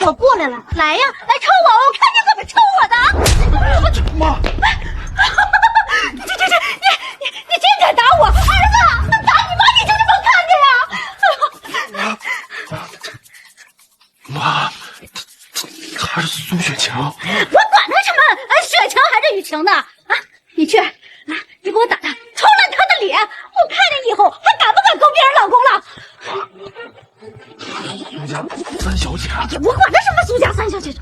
我过来了，来呀，来抽我，我看你怎么抽我的！妈，你竟敢打我，儿子！打你妈，你就这么看着呀？妈，她是苏雪晴。我管他什么雪晴还是雨晴的啊！你去，你给我打他，抽烂他的脸！我看你以后还敢不敢勾别人老公了？苏家三小姐，我管他什么苏家三小姐，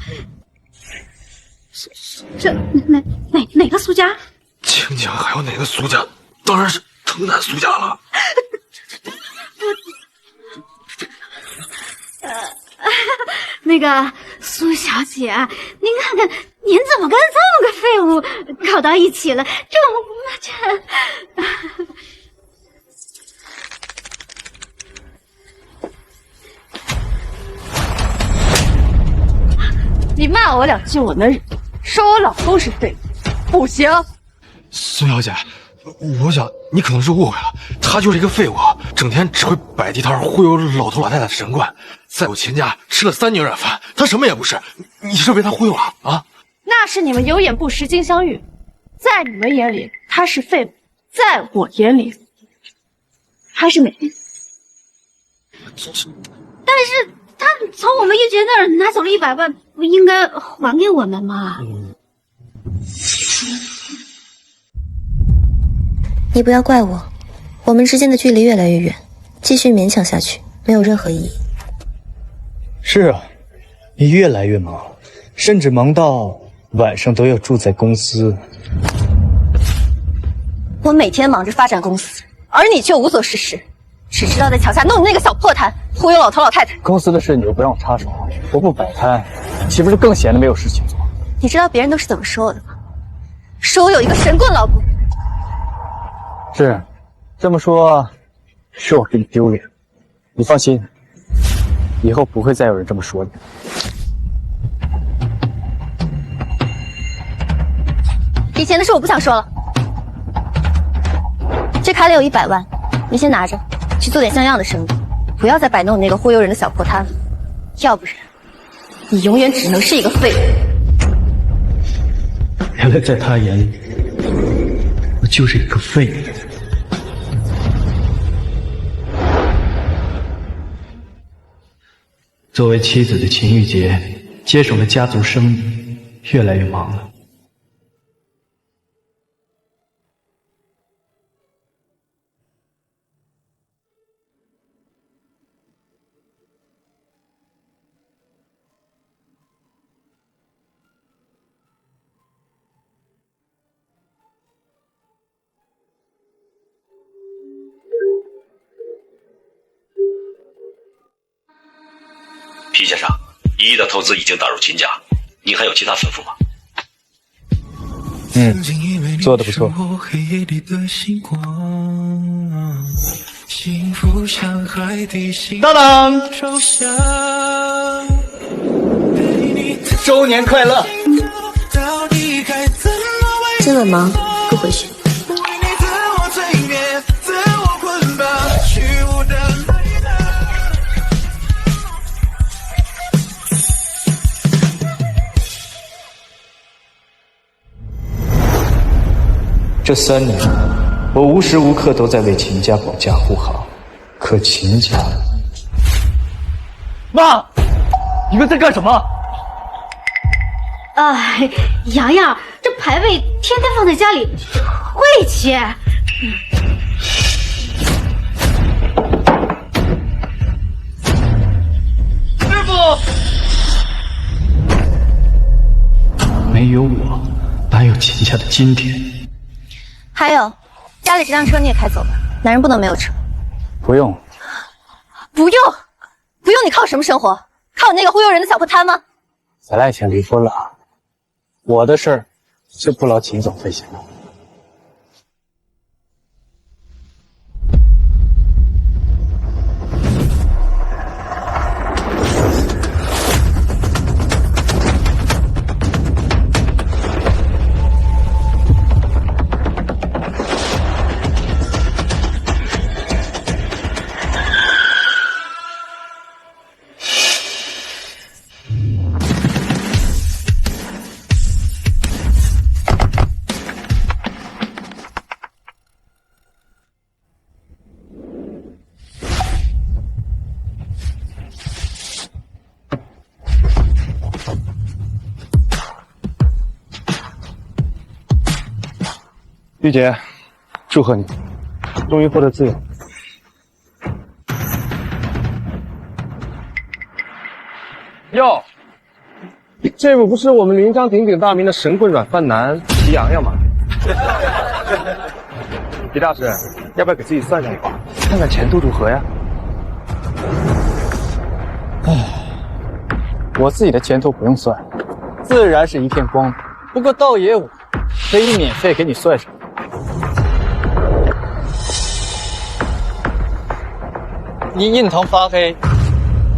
这哪个苏家？亲家还有哪个苏家？当然是城南苏家了。那个苏小姐，您看看，您怎么跟这么个废物搞到一起了？这你骂我2句我能忍，说我老公是废物，不行。苏小姐，我想你可能是误会了，他就是一个废物，整天只会摆地摊忽悠老头老太太的神棍，在我秦家吃了3年软饭，他什么也不是。你是被他忽悠了啊？那是你们有眼不识金镶玉，在你们眼里他是废物，在我眼里还是美丽。但是他从我们玉洁那儿拿走了100万，不应该还给我们吗？你不要怪我，我们之间的距离越来越远，继续勉强下去没有任何意义。是啊，你越来越忙，甚至忙到晚上都要住在公司。我每天忙着发展公司，而你却无所事事，只知道在桥下弄你那个小破摊，忽悠老头老太太。公司的事你又不让我插手，我不摆摊，岂不是更闲得没有事情做？你知道别人都是怎么说我的吗？说我有一个神棍老公。是，这么说，是我给你丢脸。你放心，以后不会再有人这么说你。以前的事我不想说了。这卡里有100万，你先拿着，去做点像样的生意，不要再摆弄你那个忽悠人的小破摊了，要不然你永远只能是一个废物。原来在他眼里，我就是一个废物。作为妻子的秦玉洁接手了家族生意，越来越忙了。皮先生，1亿的投资已经打入秦家，您还有其他吩咐吗？做得不错。当当，周年快乐！今晚忙，不回去。这3年，我无时无刻都在为秦家保驾护航，可秦家……妈，你们在干什么？洋洋，这牌位天天放在家里，晦气。师傅，没有我，哪有秦家的今天？还有，家里这辆车你也开走吧，男人不能没有车。不用，不用，你靠什么生活？靠你那个忽悠人的小破摊吗？咱俩以前离婚了，我的事儿就不劳秦总费心了。玉洁，祝贺你，终于获得自由。哟，这不是我们临江鼎鼎大名的神棍软饭男皮洋洋吗？皮大师，要不要给自己算上一卦，看看前途如何呀？唉，我自己的前途不用算，自然是一片光明。不过倒也有，可以免费给你算上。你印堂发黑，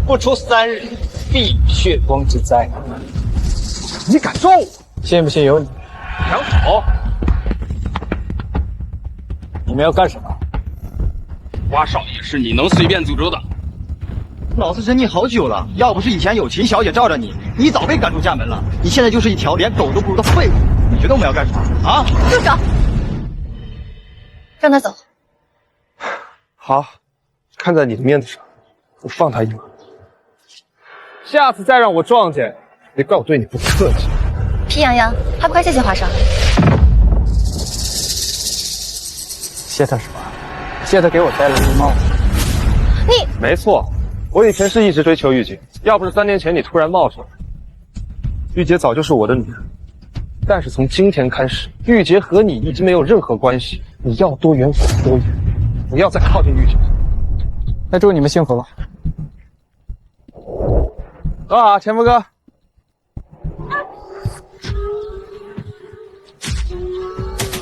不出3日，必血光之灾。你敢咒我？信不信由你。想跑？你们要干什么？花少爷是你能随便诅咒的？老子忍你好久了，要不是以前有秦小姐罩着你，你早被赶出家门了。你现在就是一条连狗都不如的废物。你觉得我们要干什么啊？住手！让他走。好，看在你的面子上，我放他一马。下次再让我撞见，别怪我对你不客气。皮洋洋，还不快谢谢华少？谢他什么？谢他给我戴了绿帽子。你没错，我以前是一直追求玉洁，要不是3年前你突然冒出来，玉洁早就是我的女人。但是从今天开始，玉洁和你已经没有任何关系，你要多远走多远，不要再靠近玉洁。那祝你们幸福吧。走好，前夫哥。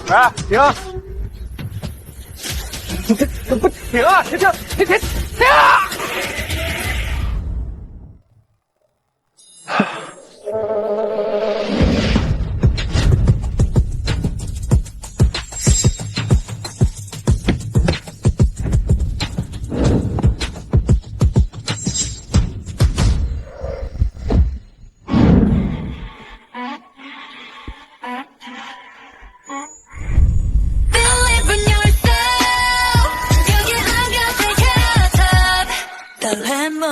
来，停！你这怎么不停啊？停！停啊！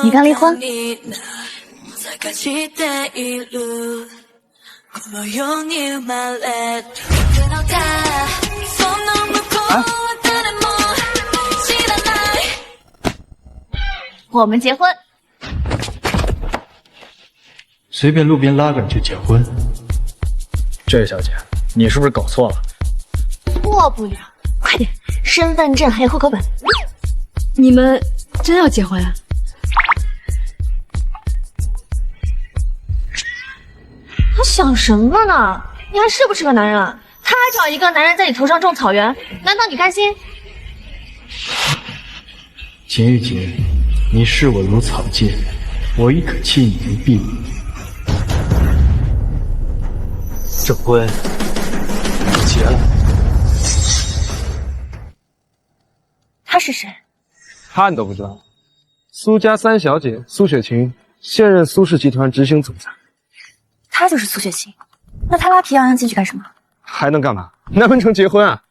你刚离婚？我们结婚。随便路边拉个人就结婚？这位小姐，你是不是搞错了？错不了，快点，身份证还有户口本。你们真要结婚啊？他想什么呢？你还是不是个男人啊？他还找一个男人在你头上种草原，难道你开心？秦玉洁，你视我如草芥，我亦可弃你如敝履。这婚结了。他是谁？看都不知道。苏家3小姐苏雪晴，现任苏氏集团执行总裁。他就是苏雪晴，那他拉皮洋洋进去干什么？还能干嘛？难不成结婚啊？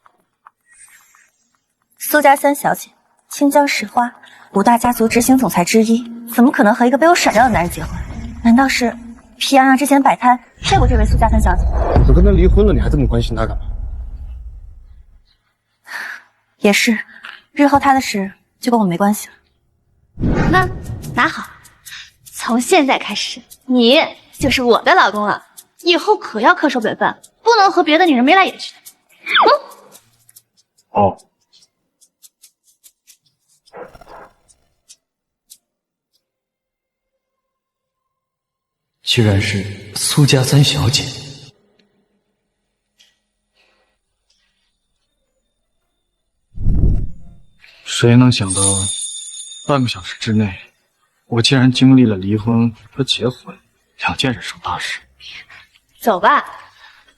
苏家3小姐，清江石花5大家族执行总裁之一，怎么可能和一个被我甩掉的男人结婚？难道是皮洋洋之前摆摊骗过这位苏家3小姐？都跟他离婚了，你还这么关心他干嘛？也是，日后他的事就跟我没关系了。那拿好，从现在开始，你就是我的老公了。以后可要恪守本分，不能和别的女人眉来眼去的。哦。居然是苏家3小姐。谁能想到，半个小时之内，我竟然经历了离婚和结婚2件人生大事。走吧，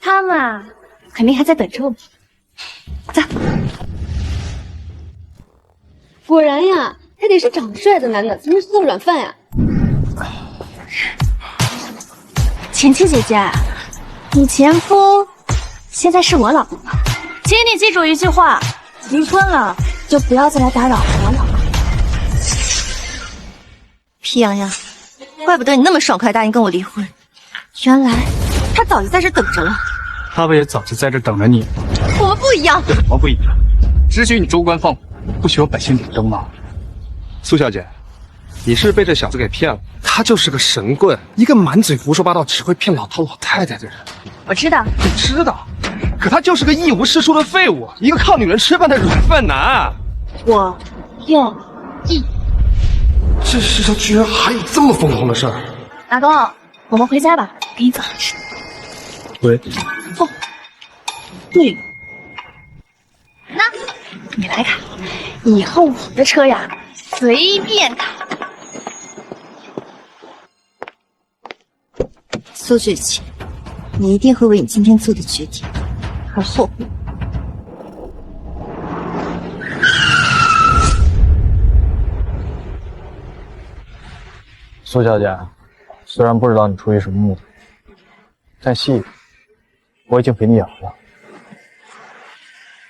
他们啊，肯定还在等着我们。走。果然呀，他得是长得帅的男的才能做软饭呀。晴晴姐姐，你前夫现在是我老公了，请你记住一句话：离婚了就不要再来打扰我老公。皮洋洋，怪不得你那么爽快答应跟我离婚，原来他早就在这等着了。他不也早就在这等着你？我们不一样。有什么不一样？只许你州官放火，不许我百姓点灯吗？苏小姐，你是被这小子给骗了。他就是个神棍，一个满嘴胡说八道、只会骗老头老太太的人。我知道，你知道，可他就是个一无是处的废物，一个靠女人吃饭的软饭男。我有意。这世上居然还有这么疯狂的事儿！老公，我们回家吧，给你做好吃。喂。哦，对了，那你来看，以后我的车呀，随便开。苏雪晴，你一定会为你今天做的决定而后悔。苏小姐，虽然不知道你出于什么目的，但戏我已经陪你演完了。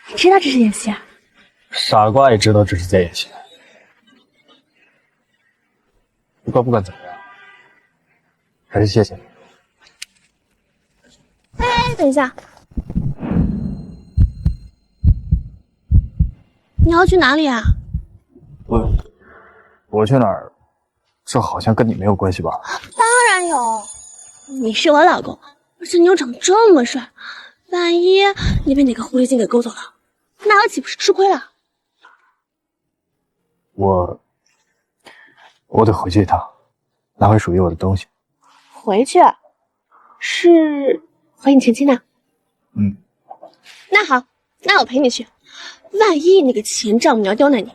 你知道这是演戏啊？傻瓜也知道这是在演戏。不过不管怎么样，还是谢谢你。哎，等一下，你要去哪里啊？我去哪儿？这好像跟你没有关系吧？当然有，你是我老公，而且你又长得这么帅，万一你被哪个狐狸精给勾走了，那我岂不是吃亏了？我得回去一趟，拿回属于我的东西。回去？是回你前妻呢？嗯。那好，那我陪你去。万一那个前丈母娘刁难你，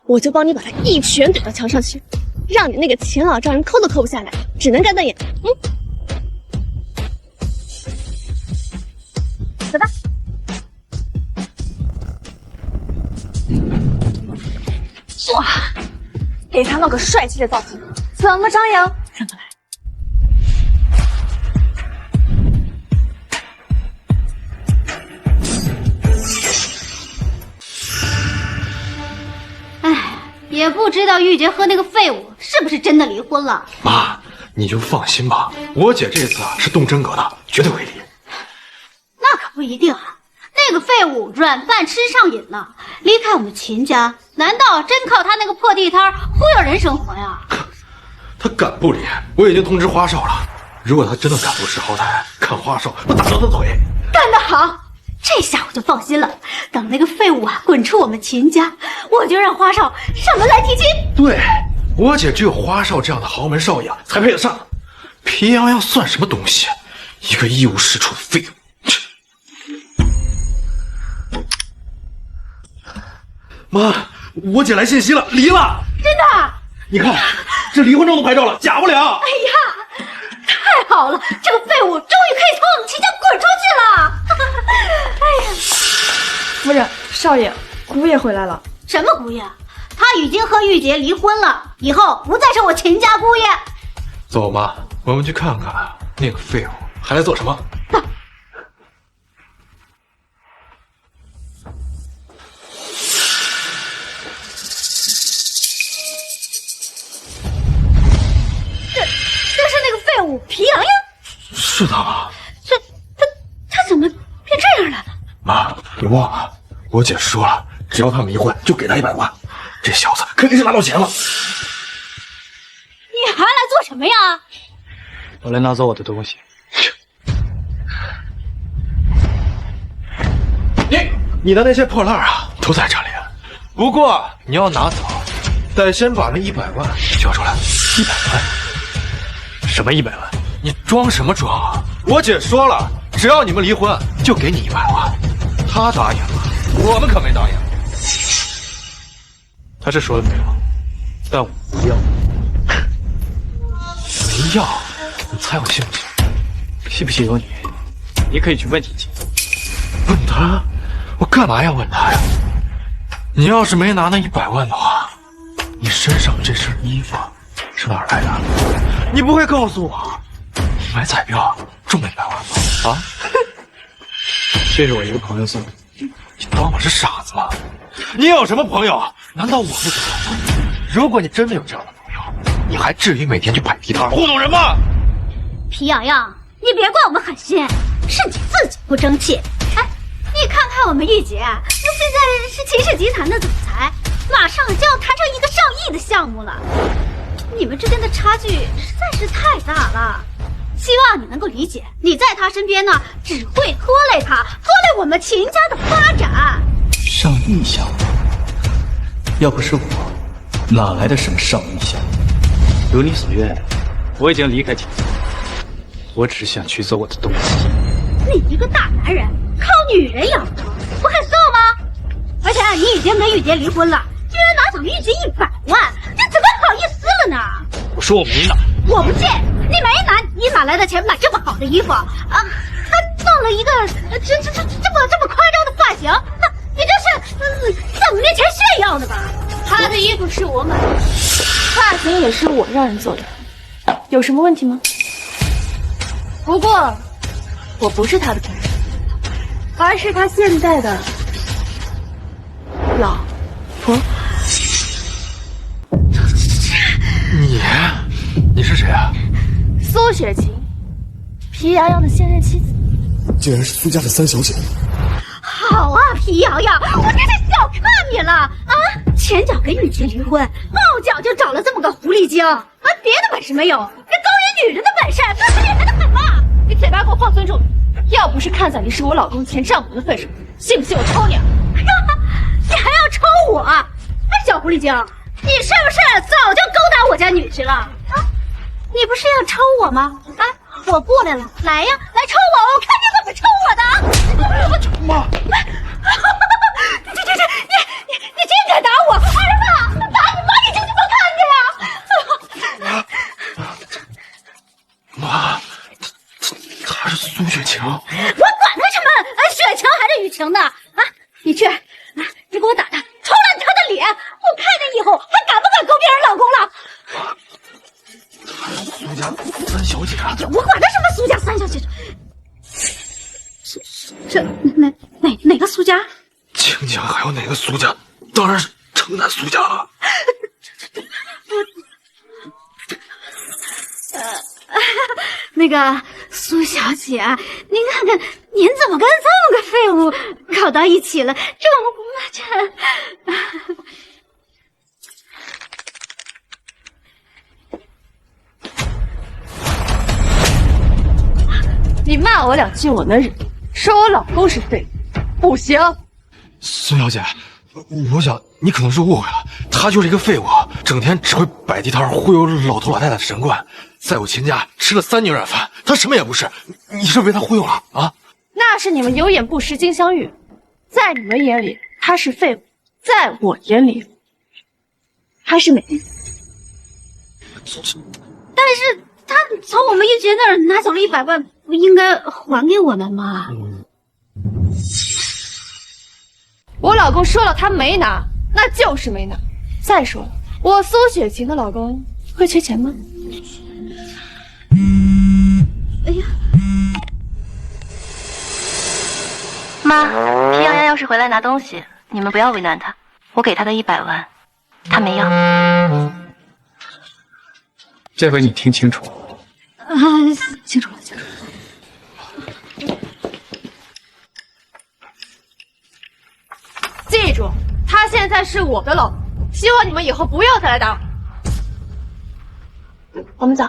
我就帮你把她一拳怼到墙上去。让你那个前老丈人抠都抠不下来，只能干瞪眼。走吧。哇，给他弄个帅气的造型，怎么张扬？让他来。也不知道玉洁和那个废物是不是真的离婚了。妈，你就放心吧，我姐这次是动真格的，绝对会离。那可不一定啊，那个废物软饭吃上瘾了，离开我们秦家，难道真靠他那个破地摊忽悠人生活呀？他敢不离，我已经通知花少了。如果他真的敢不识好歹，看花少我打断他腿。干得好！这下我就放心了。等那个废物啊滚出我们秦家，我就让花少上门来提亲。对，我姐只有花少这样的豪门少爷才配得上。皮洋洋算什么东西？一个一无是处的废物。妈，我姐来信息了，离了。真的？你看，这离婚证都拍照了，假不了。哎呀，太好了，这个废物终于可以从我们秦家滚出去了。哎呀，夫人，少爷，姑爷回来了。什么姑爷？他已经和玉洁离婚了，以后不再是我秦家姑爷。走吧，我们去看看那个废物还来做什么。这是那个废物皮洋洋？是他吗？他怎么变这样了？妈，你忘了，我姐说了，只要他们离婚，就给他100万。这小子肯定是拿到钱了。你还来做什么呀？我来拿走我的东西。你的那些破烂啊，都在这里。不过你要拿走，得先把那100万交出来。100万？什么100万？你装什么装啊？我姐说了，只要你们离婚，就给你100万。她答应了，我们可没答应。他是说了没有？但我不要。没要？你猜我信不信？信不信由你，你可以去问你姐。问他？我干嘛要问他呀？你要是没拿那100万的话，你身上这身衣服是哪儿来的？你不会告诉我，你买彩票中了100万吧？啊？这是我一个朋友送的。你当我是傻子吗？你有什么朋友？难道我不知道吗？如果你真的有这样的朋友，你还至于每天去摆地摊糊弄人吗？皮洋洋，你别怪我们狠心，是你自己不争气。哎，你你看看我们玉洁，那现在是秦氏集团的总裁，马上就要谈成一个上亿的项目了。你们之间的差距实在是太大了，希望你能够理解。你在他身边呢，只会拖累他，拖累我们秦家的发展。上亿项目，要不是我，哪来的什么上亿项目？如你所愿，我已经离开秦家，我只想取走我的东西。你一个大男人，靠女人养活，不害臊吗？而且你已经跟玉洁离婚了，居然拿走玉洁100万，这怎么好意思了呢？我说我没拿，我不信，你没拿，你哪来的钱买这么好的衣服啊？还弄了一个这么夸张的发型，你这是在我们面前炫耀的吧？他的衣服是我买的，发型也是我让人做的，有什么问题吗？不过，我不是他的本人，而是他现在的老婆。你是谁啊？苏雪晴，皮洋洋的现任妻子。竟然是苏家的3小姐。好啊，皮瑶瑶，我真是小看你了啊！前脚跟玉洁离婚，后脚就找了这么个狐狸精啊！别的本事没有，这勾引女人的本事可是厉害的很嘛！你嘴巴给我放尊重点，要不是看在你是我老公前丈母的份上，信不信我抽你？你还要抽我？哎，小狐狸精，你是不是早就勾搭我家女婿了啊？你不是要抽我吗？哎，我过来了，来呀，来抽我，我看你怎么抽我的！妈，你竟敢打我，儿子，打你妈，你就这么看着呀？妈，她是苏雪晴。我管他什么雪晴还是雨晴的啊！你去，你给我打他，抽烂他的脸！我看你以后还敢不敢勾别人老公了？苏家3小姐啊！我管他什么苏家3小姐，这哪个苏家？秦家还有哪个苏家？当然是城南苏家了。那个苏小姐，您看看，您怎么跟这么个废物搞到一起了？你骂我2句我能忍，说我老公是废物，不行。苏小姐，我想你可能是误会了，他就是一个废物，整天只会摆地摊忽悠老头老太太的神棍，在我秦家吃了3年软饭，他什么也不是，你是被他忽悠了啊？那是你们有眼不识金镶玉，在你们眼里他是废物，在我眼里还是美丽。但是他从我们玉洁那儿拿走了100万，不应该还给我们吗？我老公说了他没拿，那就是没拿。再说了，我苏雪晴的老公会缺钱吗？哎呀，妈，皮洋洋要是回来拿东西，你们不要为难他，我给他的100万，他没要。这回你听清楚了。清楚了。记住，他现在是我的老公，希望你们以后不要再来打我。我们走。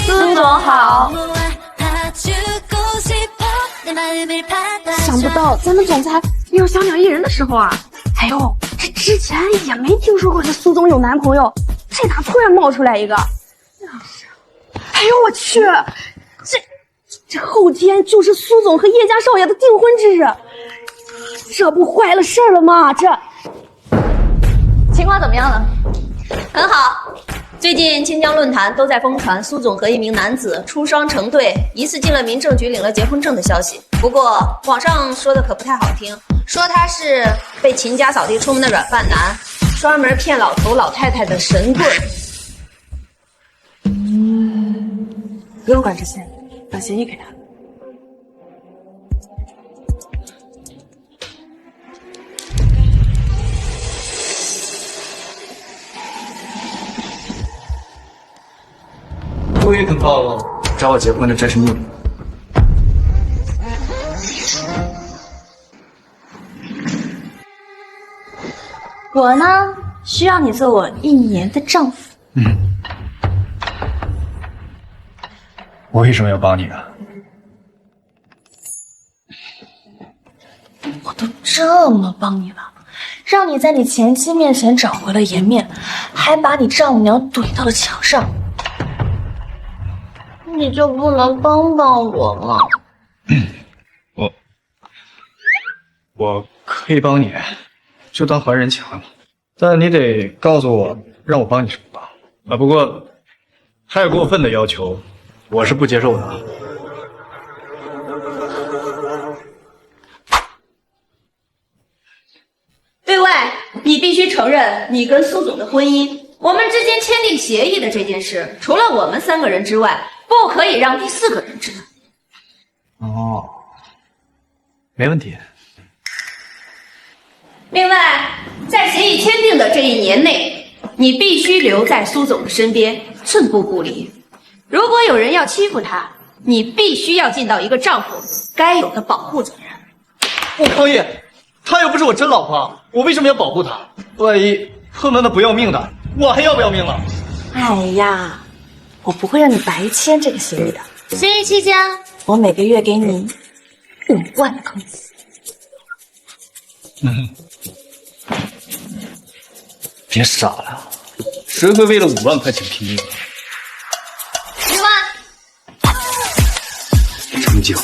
苏总好。想不到咱们总裁也有小鸟依人的时候啊！哎呦，这之前也没听说过这苏总有男朋友，这哪突然冒出来一个？哎呦我去，这后天就是苏总和叶家少爷的订婚之日，这不坏了事儿了吗？这情况怎么样了？很好。最近清江论坛都在疯传苏总和一名男子出双成对，疑似进了民政局领了结婚证的消息。不过网上说的可不太好听，说他是被秦家扫地出门的软饭男，专门骗老头老太太的神棍。不用管这些，把协议给他。终于肯报了，找我结婚的真是命。我呢，需要你做我1年的丈夫。我为什么要帮你啊？我都这么帮你了，让你在你前妻面前找回了颜面，还把你丈母娘怼到了墙上，你就不能帮帮我吗？我可以帮你，就当还人情了嘛。但你得告诉我，让我帮你什么忙啊？不过太过分的要求，我是不接受的啊。对外，你必须承认你跟苏总的婚姻，我们之间签订协议的这件事，除了我们3个人之外，不可以让第4个人知道。哦，没问题。另外，在协议签订的这1年内，你必须留在苏总的身边，寸步不离。如果有人要欺负他，你必须要尽到一个丈夫该有的保护责任。康毅，她又不是我真老婆，我为什么要保护她？万一碰到那不要命的，我还要不要命了？哎呀，我不会让你白签这个协议的。协议期间，我每个月给你5万的工资。别傻了，谁会为了5万块钱拼命10万。成交。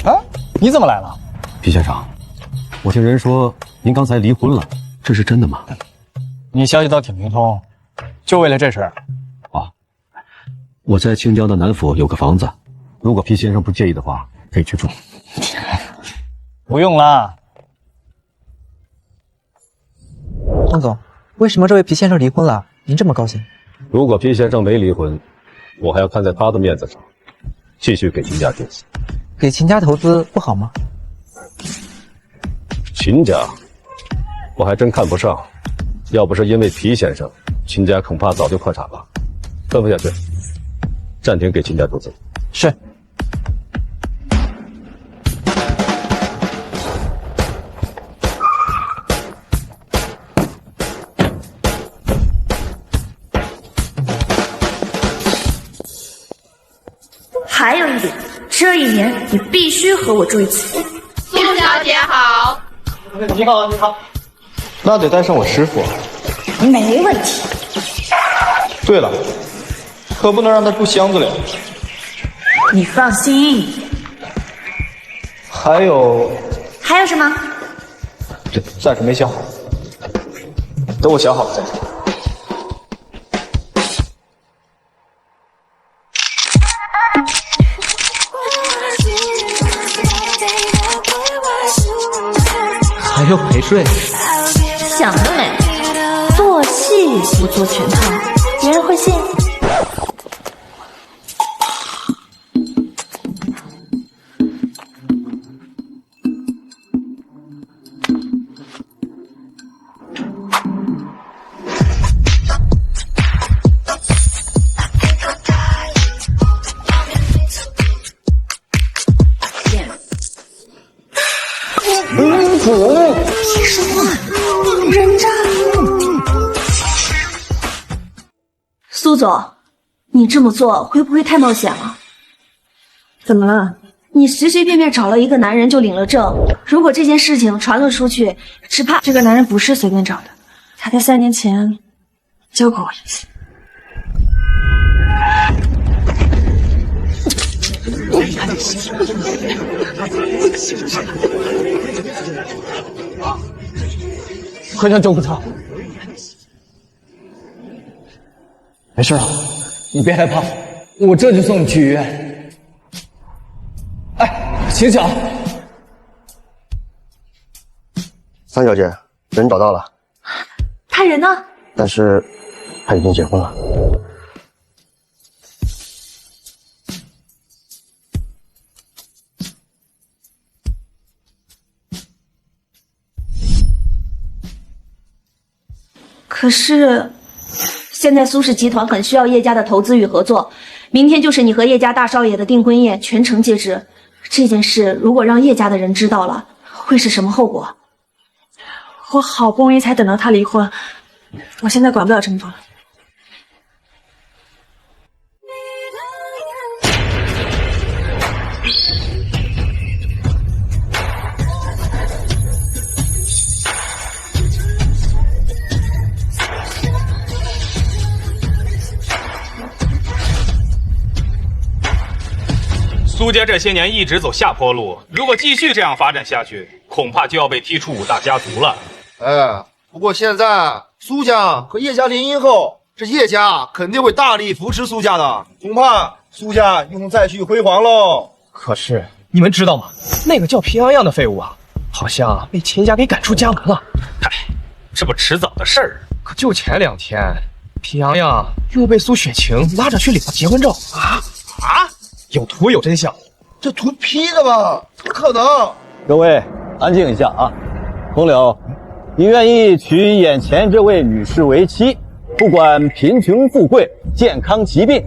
哎，你怎么来了？皮先生，我听人说您刚才离婚了，这是真的吗？你消息倒挺灵通，就为了这事儿？啊，我在青椒的南府有个房子，如果皮先生不介意的话，可以去住。不用啦。张总，为什么这位皮先生离婚了？您这么高兴？如果皮先生没离婚，我还要看在他的面子上，继续给秦家投资。给秦家投资不好吗？秦家，我还真看不上。要不是因为皮先生，秦家恐怕早就破产了。吩咐下去，暂停给秦家投资。是。还有一点，这1年你必须和我住一起。苏小姐好。你好，你好。那得带上我师傅。没问题。对了，可不能让他住箱子里。你放心。还有什么？这暂时没想好，等我想好了再说。还要陪睡？想得美！做戏不做全套，别人会信。别说话，人渣！苏总，你这么做会不会太冒险了？怎么了？你随随便便找了一个男人就领了证，如果这件事情传了出去，只怕这个男人不是随便找的，他在3年前教过我一次。快叫救护车！没事了，你别害怕，我这就送你去医院。哎，醒醒！三小姐，人找到了，他人呢？但是他已经结婚了。可是，现在苏氏集团很需要叶家的投资与合作，明天就是你和叶家大少爷的订婚宴，全程皆知。这件事如果让叶家的人知道了，会是什么后果？我好不容易才等到他离婚，我现在管不了这么多了。苏家这些年一直走下坡路，如果继续这样发展下去，恐怕就要被踢出5大家族了。不过现在苏家和叶家联姻后，这叶家肯定会大力扶持苏家的，恐怕苏家又能再续辉煌喽。可是你们知道吗？那个叫皮洋洋的废物啊，好像被秦家给赶出家门了。嗨，这不迟早的事儿。可就前2天，皮洋洋又被苏雪晴拉着去领了结婚证啊！有图有真相，这图 P 的吧？不可能！各位安静一下啊！风柳，你愿意娶眼前这位女士为妻，不管贫穷富贵、健康疾病，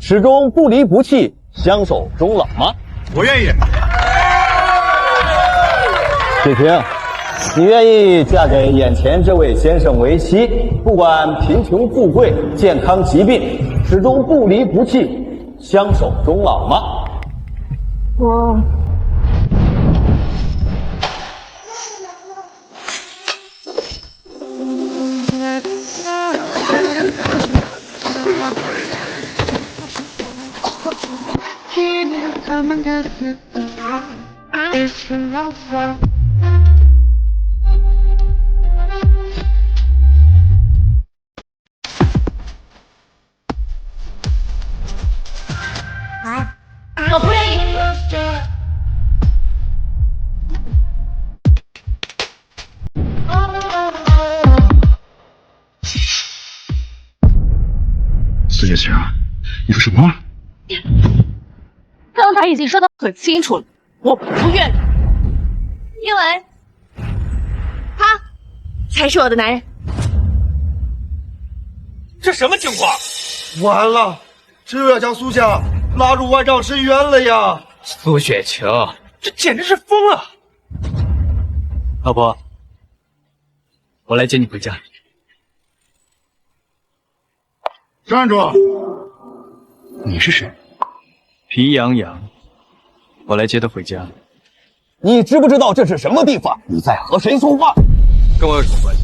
始终不离不弃，相守终老吗？我愿意。雪晴，你愿意嫁给眼前这位先生为妻，不管贫穷富贵、健康疾病，始终不离不弃，相守终老吗？我不愿意。苏叶晴，你说什么？刚才已经说得很清楚了，我不愿意，因为他才是我的男人。这什么情况？完了，这要将苏家拉入万丈深渊了呀！苏雪晴，这简直是疯了！老婆，我来接你回家。站住！你是谁？皮洋洋，我来接他回家。你知不知道这是什么地方？你在和谁说话？跟我有什么关系？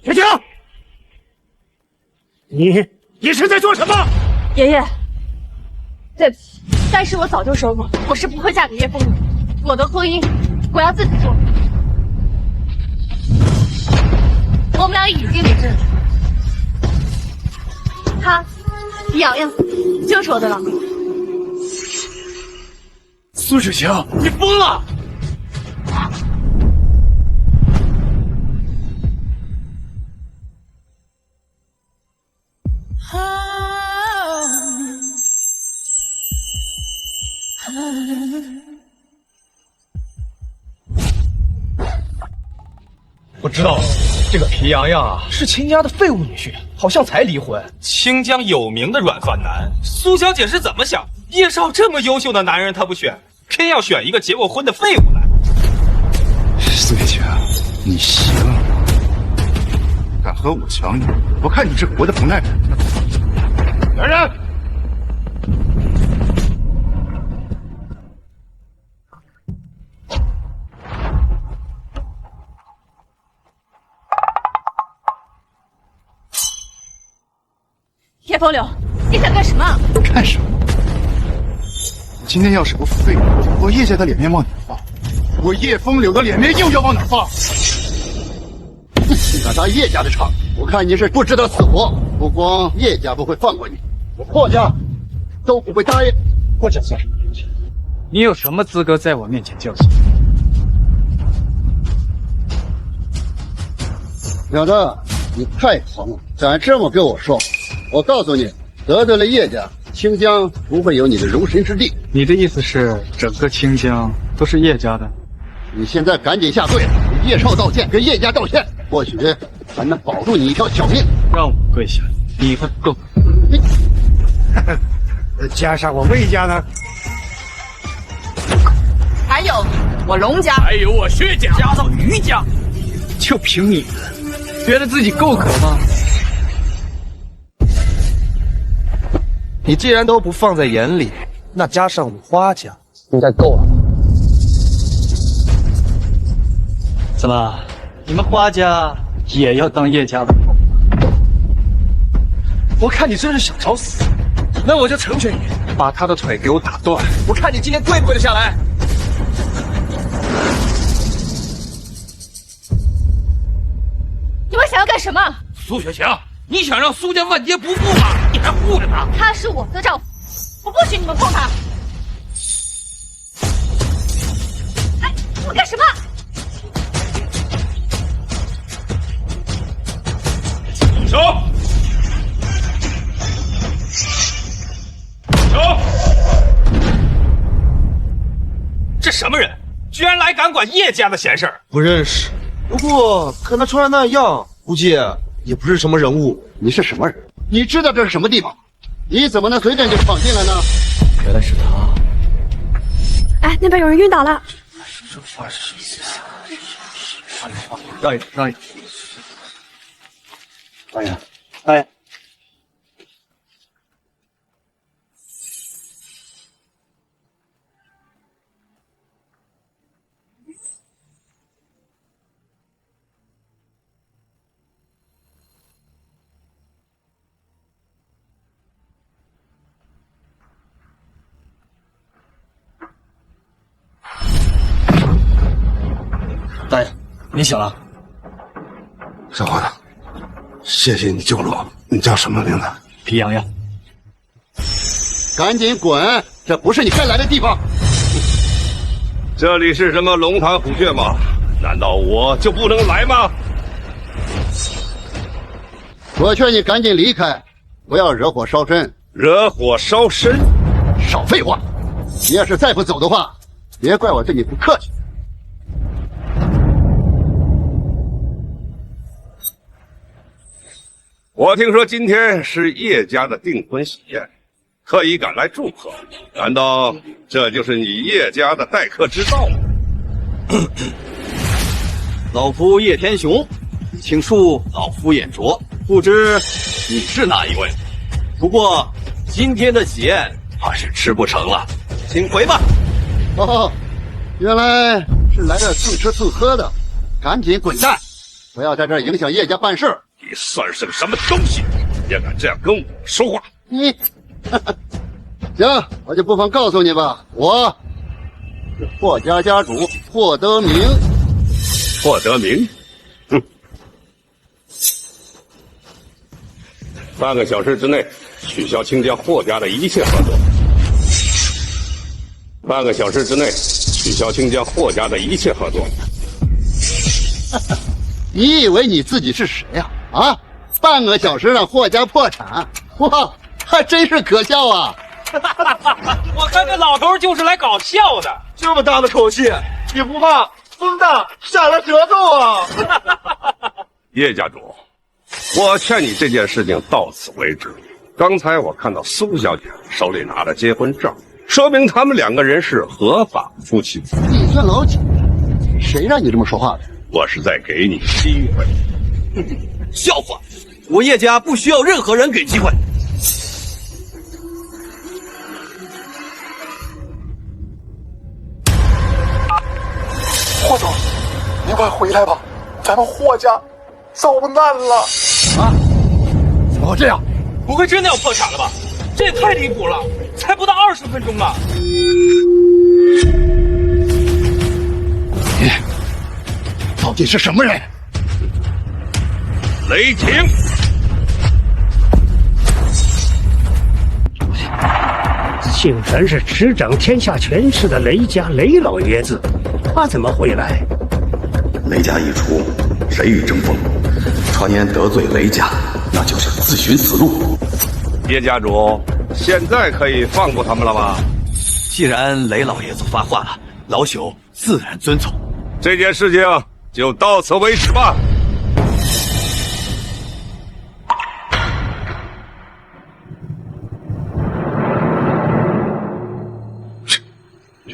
雪晴，你是在做什么？爷爷，对不起，但是我早就说过，我是不会嫁给叶枫的。我的婚姻，我要自己做。我们俩已经离婚了。他，洋洋，就是我的老公。苏雪晴，你疯了！我知道了，这个皮洋洋啊，是秦家的废物女婿，好像才离婚。清江有名的软饭男，苏小姐是怎么想？叶少这么优秀的男人她不选，偏要选一个结过婚的废物来。苏月晴，你行，敢和我抢你，我看你是活得不耐烦。来人！叶风流，你想干什么？干什么？今天要是不废，我叶家的脸面往哪放？我叶风柳的脸面又要往哪放？你敢搭叶家的场，我看你是不知道死活。不光叶家不会放过你，我霍家都不会答应。霍家算什么东西？你有什么资格在我面前叫嚣？小子，你太狂了，敢这么跟我说话！我告诉你，得罪了叶家，清江不会有你的容身之地。你的意思是整个清江都是叶家的？你现在赶紧下跪，给叶少道歉，跟叶家道歉，或许还能保住你一条小命。让我跪下，你还不够。加上我魏家呢？还有我龙家，还有我薛家，加到余家，就凭你们，觉得自己够格吗？你既然都不放在眼里，那加上我花家，应该够了。怎么，你们花家也要当叶家的？我看你真是想找死，那我就成全你，把他的腿给我打断，我看你今天跪不跪得下来。你们想要干什么？苏雪晴，你想让苏家万劫不复吗？你还护着他？她是我的丈夫，我不许你们碰她！哎，你们干什么？手！手！这什么人？居然来敢管叶家的闲事儿？不认识，不过看他穿的那样，估计也不是什么人物。你是什么人？你知道这是什么地方？你怎么能随便就闯进来呢？原来是他。哎，那边有人晕倒了。这话是什么？让一让一。大爷，大爷。大爷，你醒了。小伙子，谢谢你救了我。你叫什么名字？皮洋洋。赶紧滚！这不是你该来的地方。这里是什么龙潭虎穴吗？难道我就不能来吗？我劝你赶紧离开，不要惹火烧身。惹火烧身？少废话！你要是再不走的话，别怪我对你不客气。我听说今天是叶家的订婚喜宴，特意赶来祝贺。难道这就是你叶家的待客之道吗？老夫叶天雄，请恕老夫眼拙，不知你是哪一位？不过今天的喜宴怕是吃不成了，请回吧。哦，原来是来这蹭吃蹭喝的，赶紧滚蛋！不要在这儿影响叶家办事。你算是个什么东西？也敢这样跟我说话？你，行，我就不妨告诉你吧，我是霍家家主霍德明。霍德明，哼！半个小时之内取消清江霍家的一切合作。半个小时之内取消清江霍家的一切合作。你以为你自己是谁呀？啊！半个小时让霍家破产，哇，还真是可笑啊！我看这老头就是来搞笑的，这么大的口气，也不怕风大闪了舌头啊！叶家主，我劝你这件事情到此为止。刚才我看到苏小姐手里拿着结婚证，说明他们两个人是合法夫妻。你算老几？谁让你这么说话的？我是在给你机会。笑话！我叶家不需要任何人给机会。霍总，您快回来吧，咱们霍家遭难了！啊？怎么会这样？不会真的要破产了吧？这也太离谱了，才不到20分钟啊！你到底是什么人？雷霆！竟然是执掌天下权势的雷家雷老爷子，他怎么会来？雷家一出，谁与争锋？常年得罪雷家，那就是自寻死路。叶家主，现在可以放过他们了吧？既然雷老爷子发话了，老朽自然遵从。这件事情就到此为止吧。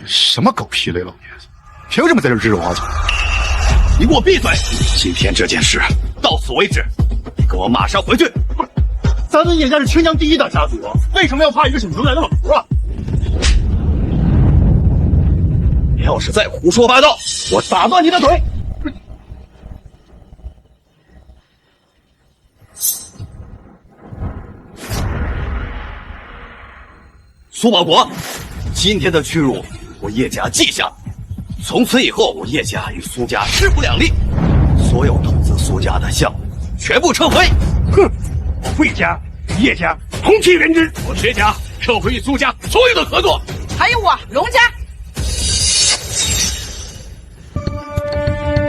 什么狗屁雷老爷子，凭什么在这指手画脚？你给我闭嘴！今天这件事到此为止，你给我马上回去。咱们叶家是清江第一大家族，为什么要怕一个姓刘来的老头啊？你要是再胡说八道，我打断你的腿！苏保国，今天的屈辱，我叶家记下。从此以后，我叶家与苏家势不两立，所有投资苏家的项目全部撤回。哼，我魏家、叶家同其人之，我薛家撤回与苏家所有的合作。还有我荣家。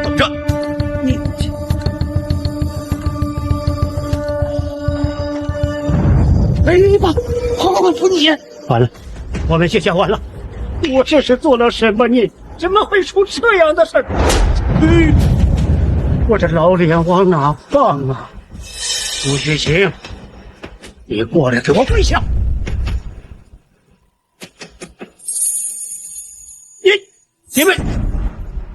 等着！你来吧，快扶你！完了，我们谢家完了。我这是做了什么孽？怎么会出这样的事儿？我这老脸往哪放啊？苏学勤，你过来给我跪下！你们，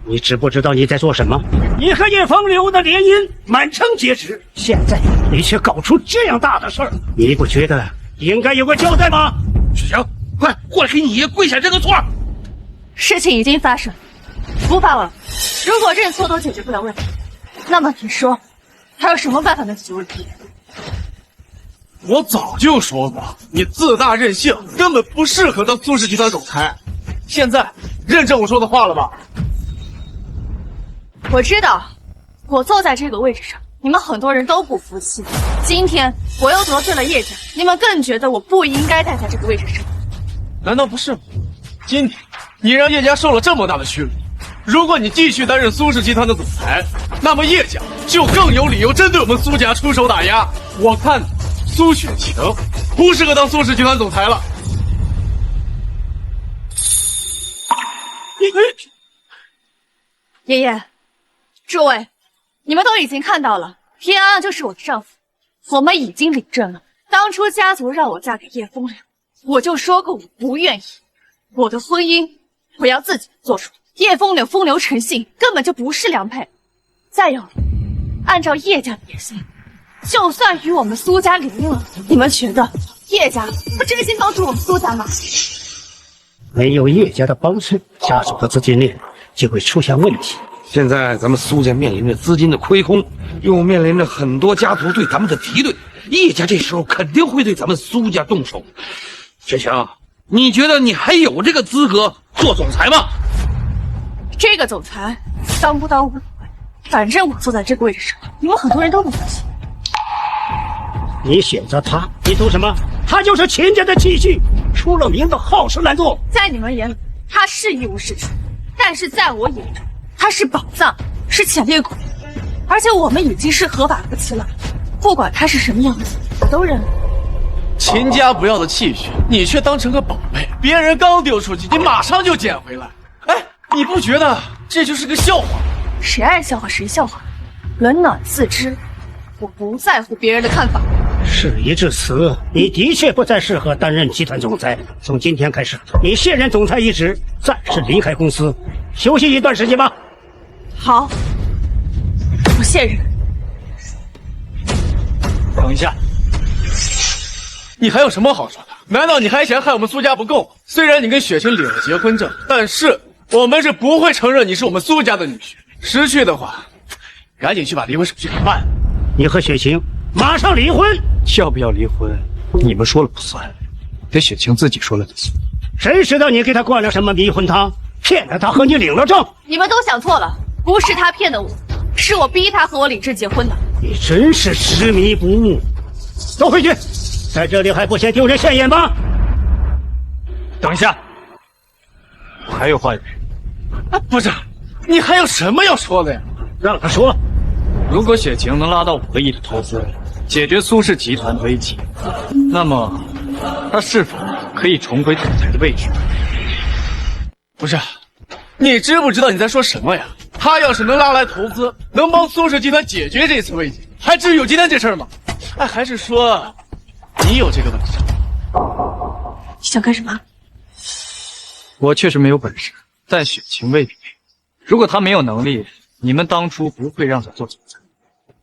你知不知道你在做什么？你和叶风流的联姻满城皆知，现在你却搞出这样大的事儿，你不觉得应该有个交代吗？许晴，快过来给你爷跪下认个错！事情已经发生，不怕了。如果认错都解决不了问题，那么你说还有什么办法能解决问题？我早就说过，你自大任性，根本不适合当苏氏集团总裁。现在认证我说的话了吧？我知道，我坐在这个位置上，你们很多人都不服气。今天我又得罪了叶家，你们更觉得我不应该待在这个位置上。难道不是吗？今天你让叶家受了这么大的屈辱，如果你继续担任苏氏集团的总裁，那么叶家就更有理由针对我们苏家出手打压。我看苏雪晴不适合当苏氏集团总裁了。爷爷，诸位，你们都已经看到了，平安就是我的丈夫，我们已经领证了。当初家族让我嫁给叶风流，我就说过我不愿意，我的婚姻我要自己做主。叶风流风流成性，根本就不是良配。再有，按照叶家的野心，就算与我们苏家联姻了，你们觉得叶家会真心帮助我们苏家吗？没有叶家的帮衬，家族的资金链就会出现问题。现在咱们苏家面临着资金的亏空，又面临着很多家族对咱们的敌对，叶家这时候肯定会对咱们苏家动手。雪晴，你觉得你还有这个资格做总裁吗？这个总裁当不当无所谓，反正我坐在这个位置上，你们很多人都不服气。你选择他，你图什么？他就是秦家的继续，出了名的好吃懒做。在你们眼里，他是一无是处，但是在我眼中，他是宝藏，是潜力股，而且我们已经是合法夫妻了。不管他是什么样子，我都认了。秦家不要的气血，你却当成个宝贝，别人刚丢出去，你马上就捡回来。哎，你不觉得这就是个笑话吗？谁爱笑话谁笑话，冷暖自知，我不在乎别人的看法。事已至此，你的确不再适合担任集团总裁。从今天开始，你卸任总裁一职，暂时离开公司，休息一段时间吧。好，我卸任。等一下，你还有什么好说的？难道你还嫌害我们苏家不够？虽然你跟雪晴领了结婚证，但是我们是不会承认你是我们苏家的女婿。识趣的话，赶紧去把离婚手续给办。你和雪晴马上离婚。要不要离婚，你们说了不算，得雪晴自己说了就算。谁知道你给他灌了什么迷魂汤，骗得他和你领了证？你们都想错了，不是他骗的我，是我逼他和我领证结婚的。你真是执迷不悟。走回去，在这里还不嫌丢人现眼吗？等一下，我还有话要说。不是，你还有什么要说的呀？让他说。如果雪晴能拉到5个亿的投资，解决苏氏集团危机，那么他是否可以重回总裁的位置？不是，你知不知道你在说什么呀？他要是能拉来投资，能帮苏氏集团解决这次危机，还至于有今天这事儿吗？哎，还是说你有这个本事？你想干什么？我确实没有本事，但雪晴未必。如果他没有能力，你们当初不会让他做总裁，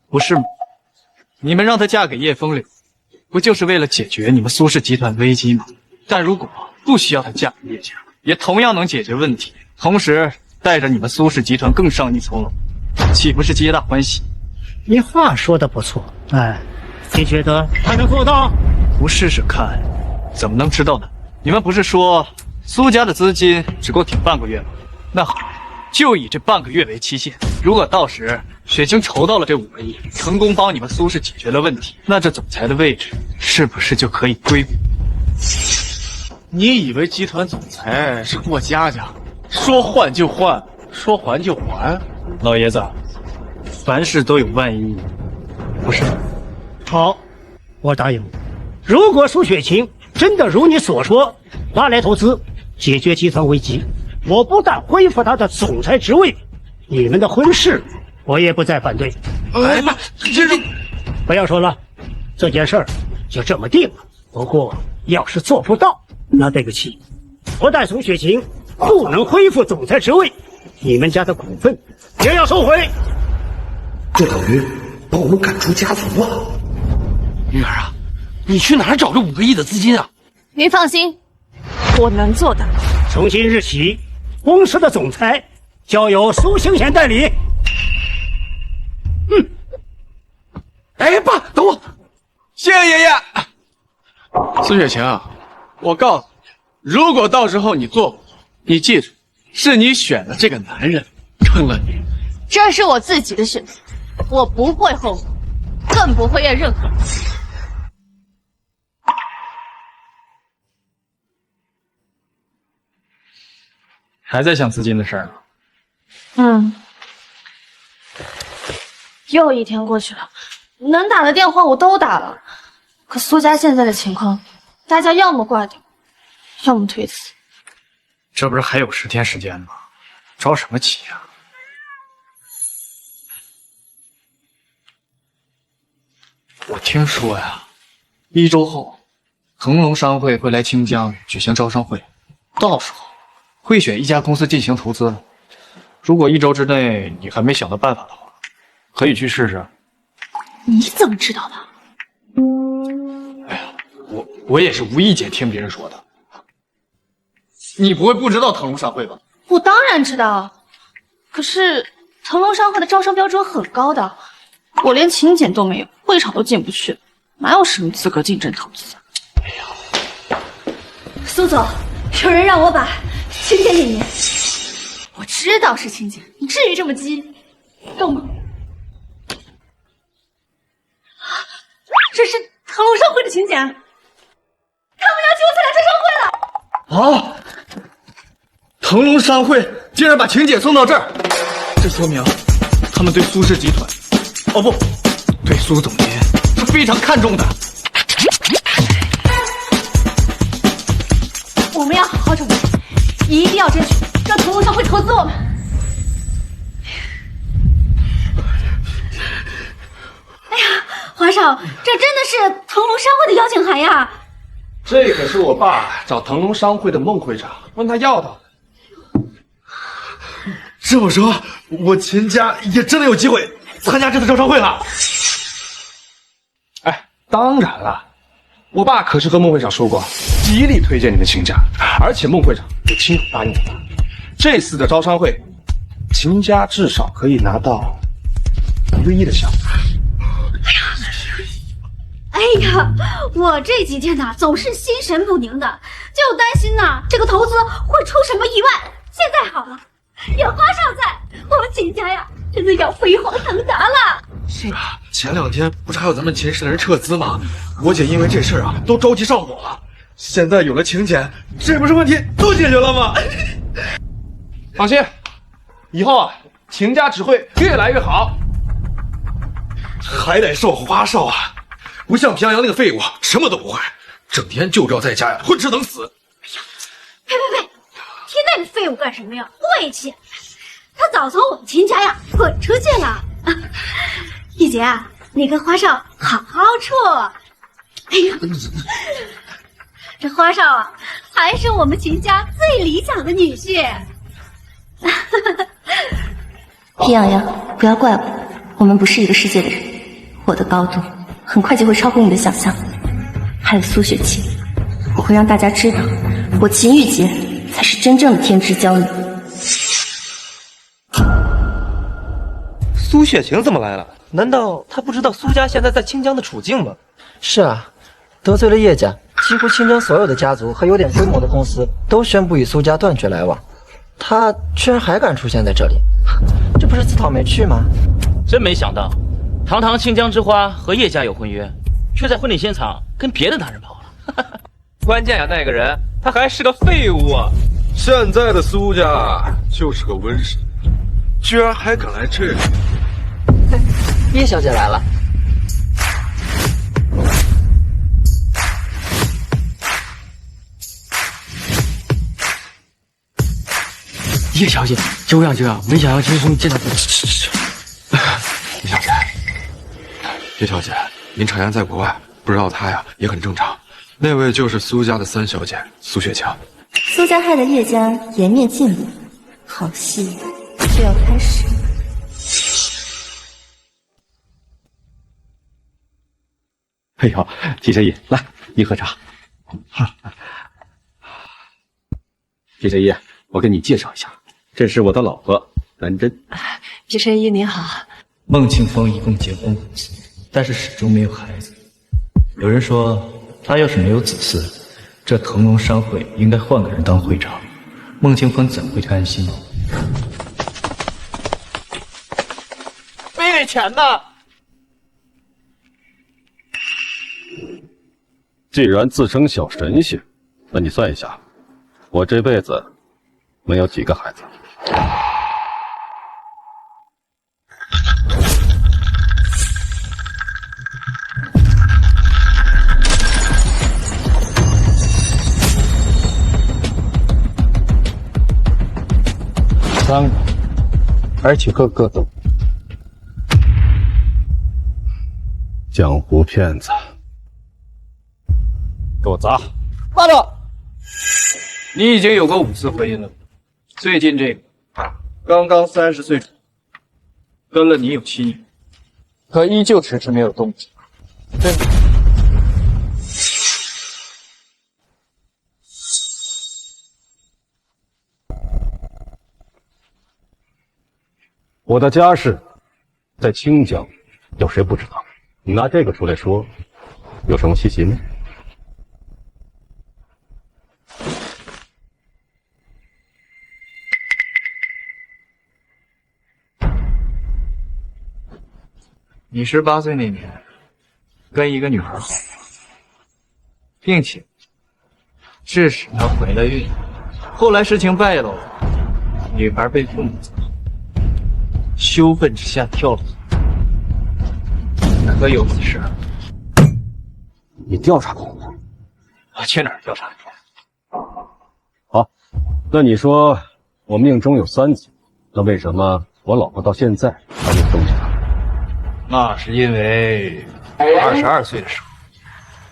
不是吗？你们让她嫁给叶风流，不就是为了解决你们苏氏集团危机吗？但如果不需要她嫁给叶家，也同样能解决问题，同时带着你们苏氏集团更上一层楼，岂不是皆大欢喜？你话说的不错，你觉得他能做到？不试试看，怎么能知道呢？你们不是说苏家的资金只够挺半个月吗？那好，就以这半个月为期限。如果到时雪晴筹到了这5个亿，成功帮你们苏氏解决了问题，那这总裁的位置是不是就可以归我？你以为集团总裁是过家家，说换就换，说还就还？老爷子，凡事都有万一，不是吗？好，我答应你。如果苏雪晴真的如你所说拉来投资，解决集团危机，我不但恢复她的总裁职位，你们的婚事我也不再反对。哎妈，这不要说了，这件事儿就这么定了。不过要是做不到，那对不起，不但苏雪晴不能恢复总裁职位，你们家的股份也要收回。这等于把我们赶出家族啊！女儿啊，你去哪儿找这5个亿的资金啊？您放心，我能做到。从今日起，公司的总裁交由苏兴贤代理。哎，爸，等我！谢谢爷爷。苏雪晴，我告诉你，如果到时候你做不好，你记住，是你选的这个男人坑了你。这是我自己的选择，我不会后悔，更不会怨任何人。还在想资金的事儿呢？又一天过去了，能打的电话我都打了，可苏家现在的情况，大家要么挂掉，要么推辞。这不是还有10天时间吗？着什么急呀？我听说呀，1周后，腾龙商会会来清江举行招商会，到时候会选1家公司进行投资。如果1周之内你还没想到办法的话，可以去试试。你怎么知道的？哎呀，我也是无意间听别人说的。你不会不知道腾龙商会吧？我当然知道，可是腾龙商会的招商标准很高的，我连请柬都没有，会场都进不去，哪有什么资格竞争投资？哎呀，苏总，有人让我把请柬给您。我知道是请柬，你至于这么急？动吗？这是腾龙商会的请柬，他们要请我参加招商会了。啊！腾龙商会竟然把请柬送到这儿，这说明他们对苏氏集团，哦不，对苏总监是非常看重的。我们要好好争取，一定要争取让腾龙商会投资我们。哎呀，皇上，这真的是腾龙商会的邀请函呀！这可是我爸找腾龙商会的孟会长问他要的。这么说，我秦家也真的有机会参加这次招商会了。哎，当然了，我爸可是和孟会长说过，极力推荐你们秦家，而且孟会长也亲口答应我，这次的招商会，秦家至少可以拿到1个亿的项目。哎呀，我这几天呐总是心神不宁的，就担心呐这个投资会出什么意外。现在好了，有皇上在，我们秦家呀真的要飞黄腾达了。是啊，前2天不是还有咱们秦氏的人撤资吗？我姐因为这事儿啊都着急上火了。现在有了请柬，这不是问题都解决了吗？放心，以后啊秦家只会越来越好。还得受花哨啊，不像平阳那个废物，什么都不会，整天就知道在家呀混吃等死。呸！提那个废物干什么呀？晦气！他早从我们秦家呀滚出去了。玉洁啊，你跟花少好好处。哎呀，这花少啊，还是我们秦家最理想的女婿。皮洋洋，不要怪我，我们不是一个世界的人。我的高度很快就会超过你的想象。还有苏雪晴，我会让大家知道，我秦玉洁才是真正的天之骄女。苏雪晴怎么来了？难道她不知道苏家现在在清江的处境吗？是啊，得罪了叶家，几乎清江所有的家族和有点规模的公司都宣布与苏家断绝来往。她居然还敢出现在这里，这不是自讨没趣吗？真没想到，堂堂清江之花和叶家有婚约，却在婚礼现场跟别的男人跑了。关键呀，那个人他还是个废物啊！现在的苏家就是个瘟神，居然还敢来这里！叶小姐来了。叶小姐，久仰久仰，没想到今天见到你。叶小姐，叶小姐，您常年在国外，不知道她呀也很正常。那位就是苏家的三小姐苏雪晴。苏家害得叶家颜面尽落，好戏就要开始。哎呦，季神医，来，你喝茶。季神医，我跟你介绍一下，这是我的老婆南真。季神医您好。孟庆峰一共结婚5次，但是始终没有孩子。有人说，他要是没有子嗣，这腾龙商会应该换个人当会长。孟庆峰怎会甘心？没给钱呢。既然自称小神仙，那你算一下，我这辈子能有几个孩子？3个，而且个个都江湖骗子，给我砸！慢着，你已经有过5次婚姻了，最近这个刚刚30岁，跟了你有7年，可依旧迟迟没有动静，对吗？我的家世在清江，有谁不知道？你拿这个出来说，有什么稀奇吗？你18岁那年，跟一个女孩好，并且致使她怀了孕。后来事情败露，女孩被父母羞愤之下跳了河。可有此事？你调查过吗？我去哪儿调查去？好，那你说我命中有3劫，那为什么我老婆到现在还没有动静？那是因为22岁的时候，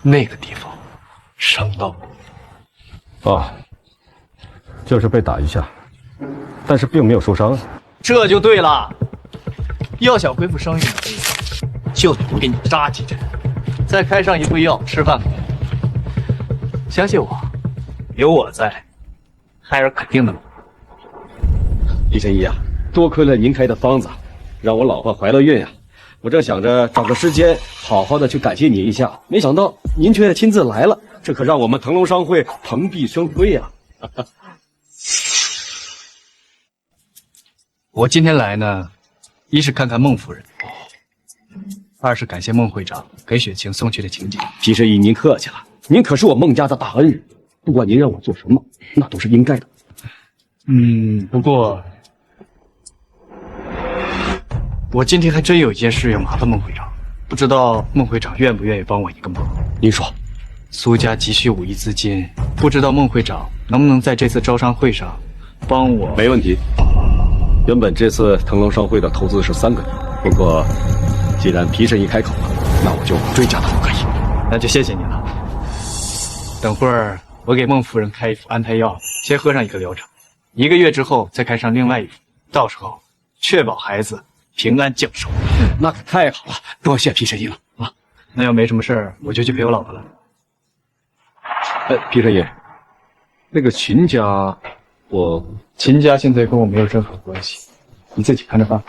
那个地方伤到我。啊，就是被打一下，但是并没有受伤。这就对了。要想恢复生育能力，就得给你扎几针，再开上一副药，吃饭。相信我，有我在，孩儿肯定能。李神医啊，多亏了您开的方子，让我老婆怀了孕呀。我正想着找个时间好好的去感谢你一下，没想到您却亲自来了，这可让我们腾龙商会蓬荜生辉呀！我今天来呢，一是看看孟夫人，二是感谢孟会长给雪晴送去的请柬。皮神医，您客气了，您可是我孟家的大恩人，不管您让我做什么，那都是应该的。不过我今天还真有一件事要麻烦孟会长。不知道孟会长愿不愿意帮我一个忙？您说，苏家急需5亿资金，不知道孟会长能不能在这次招商会上帮我？没问题。原本这次腾龙商会的投资是3个亿，不过既然皮神医开口了，那我就追加到5个亿。那就谢谢你了。等会儿我给孟夫人开一副安胎药，先喝上1个疗程，1个月之后再开上另外一副，到时候确保孩子平安降寿。那可太好了，多谢皮神医了啊！那要没什么事儿，我就去陪我老婆了。皮神医，那个秦家，秦家现在跟我没有任何关系，你自己看着办。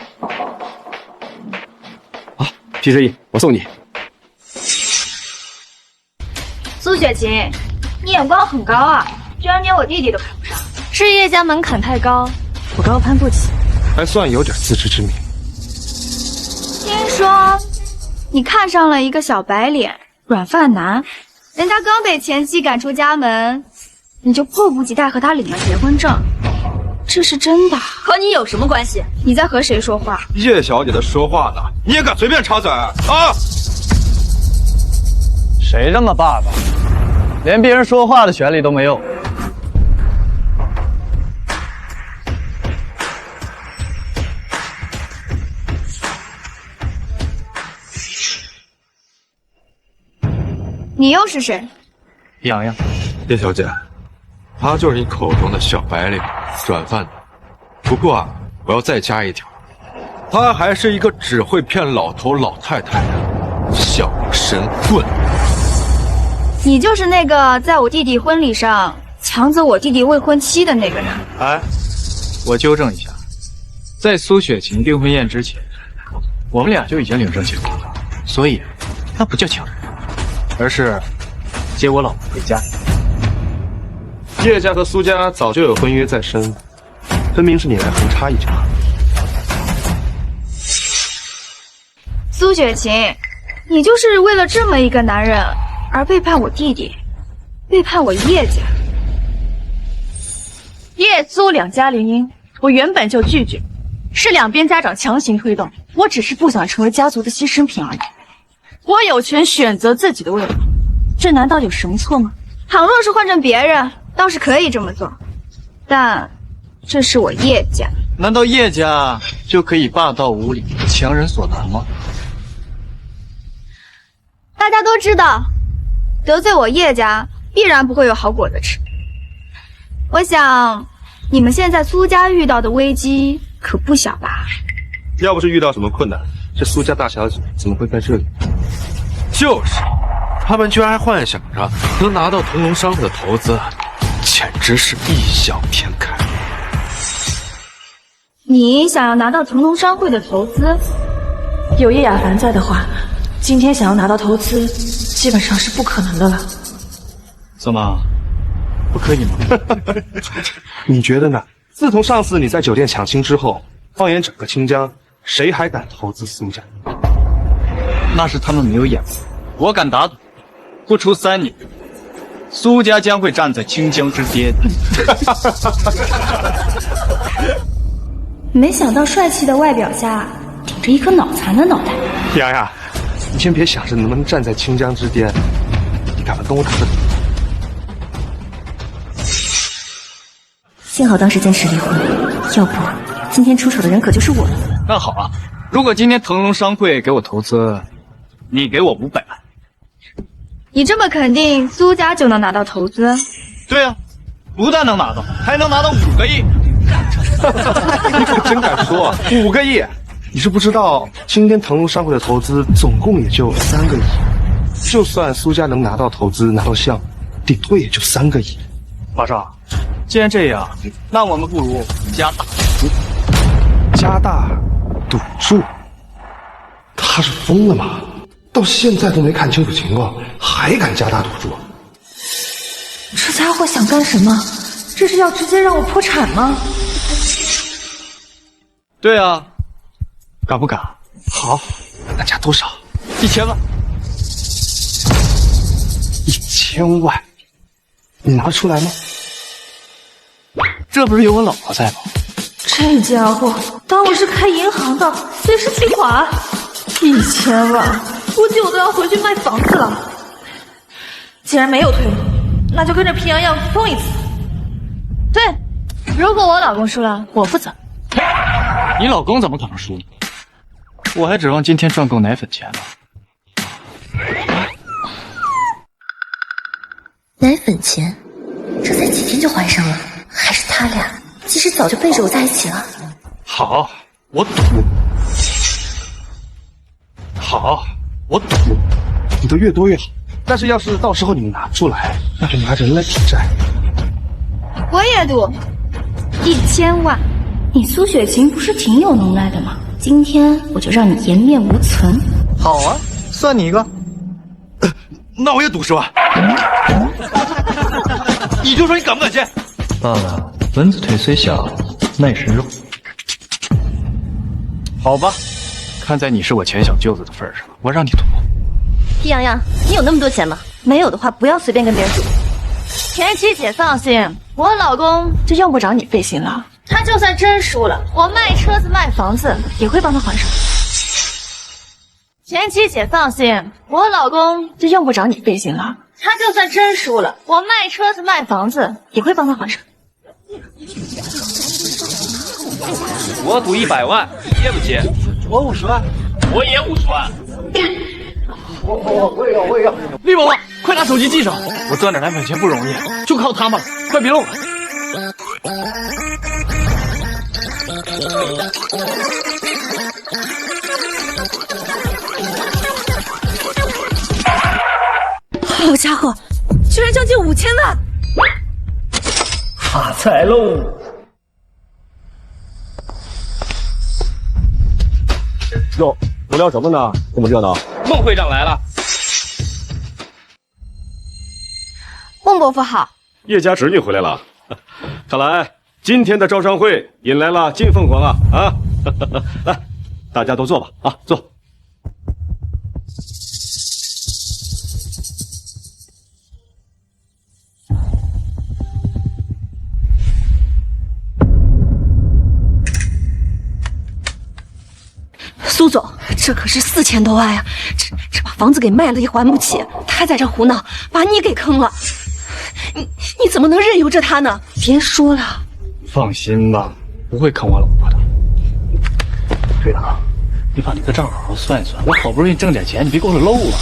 好，皮神医，我送你。苏雪琴，你眼光很高啊，居然连我弟弟都看不上。是叶家门槛太高，我高攀不起。还算有点自知之明。听说你看上了一个小白脸软饭男，人家刚被前妻赶出家门，你就迫不及待和他领了结婚证，这是真的？和你有什么关系？你在和谁说话？叶小姐在说话呢，你也敢随便插嘴啊？谁这么霸道，连别人说话的权利都没有？你又是谁？洋洋，叶小姐，他就是你口中的小白领软饭男。不过啊，我要再加一条，他还是一个只会骗老头老太太的小神棍。你就是那个在我弟弟婚礼上抢走我弟弟未婚妻的那个人。哎，我纠正一下，在苏雪琴订婚宴之前，我们俩就已经领证结婚了，所以那不叫抢人，而是接我老婆回家。叶家和苏家早就有婚约在身，分明是你来横插一脚。苏雪琴，你就是为了这么一个男人而背叛我弟弟，背叛我叶家。叶苏两家联姻，我原本就拒绝，是两边家长强行推动，我只是不想成为家族的牺牲品而已。我有权选择自己的未来，这难道有什么错吗？倘若是换成别人，倒是可以这么做，但这是我叶家。难道叶家就可以霸道无理、强人所难吗？大家都知道，得罪我叶家必然不会有好果子吃。我想，你们现在苏家遇到的危机可不小吧？要不是遇到什么困难，这苏家大小姐怎么会在这里？就是，他们居然还幻想着能拿到腾龙商会的投资，简直是异想天开。你想要拿到腾龙商会的投资？有叶雅凡在的话，今天想要拿到投资，基本上是不可能的了。怎么，不可以吗？你觉得呢？自从上次你在酒店抢亲之后，放眼整个清江，谁还敢投资苏家？那是他们没有眼光，我敢打赌，不出3年，苏家将会站在清江之巅。没想到帅气的外表下，顶着一颗脑残的脑袋。洋洋，你先别想着能不能站在清江之巅，你敢不跟我打个赌？幸好当时坚持离婚，要不今天出手的人可就是我了。那好啊，如果今天腾龙商会给我投资，你给我500万。你这么肯定苏家就能拿到投资？对啊，不但能拿到，还能拿到5个亿。你可真敢说啊！5个亿！你是不知道，今天腾龙商会的投资总共也就3个亿，就算苏家能拿到投资拿到项目，顶多也就3个亿。马少，既然这样，那我们不如加大赌注。加大赌注？他是疯了吗？到现在都没看清楚情况，还敢加大赌注？这家伙想干什么？这是要直接让我破产吗？对啊，敢不敢？好，那加多少？1000万。1000万，你拿得出来吗？这不是有我老婆在吗？这家伙当我是开银行的，随时取款。1000万，估计我都要回去卖房子了。既然没有退路，那就跟着皮洋洋疯一次。对，如果我老公输了，我负责。你老公怎么可能输呢？我还指望今天赚够奶粉钱呢。奶粉钱，这才几天就还上了，还是他俩？其实早就背着我在一起了。好，我赌。好，我赌。赌的越多越好，但是要是到时候你们拿不出来，那就拿人来抵债。我也赌，1000万。你苏雪晴不是挺有能耐的吗？今天我就让你颜面无存。好啊，算你一个。那我也赌10万。你就说你敢不敢接？罢了，蚊子腿虽小，耐食肉。好吧，看在你是我前小舅子的份上，我让你赌。皮洋洋，你有那么多钱吗？没有的话，不要随便跟别人赌。田七姐放心，我老公就用不着你费心了。他就算真输了，我卖车子卖房子也会帮他还上。田七姐放心，我老公就用不着你费心了。他就算真输了，我卖车子卖房子也会帮他还上。我赌100万，接不接？我50万，我也50万。我也要。绿宝宝，快拿手机记上，我赚点奶粉钱不容易，就靠他们了，快别漏了。好家伙，居然将近5000万！发财喽！哟，无聊什么呢？这么热闹。孟会长来了。孟伯父好。叶家侄女回来了，看来今天的招商会引来了金凤凰啊！来，大家都坐吧啊，坐。苏总，这可是4000多万呀！这把房子给卖了也还不起，他还在这胡闹，把你给坑了。你怎么能任由着他呢？别说了。放心吧，不会坑我老婆的。队长，你把你的账好好算一算，我好不容易挣点钱，你别给我漏了。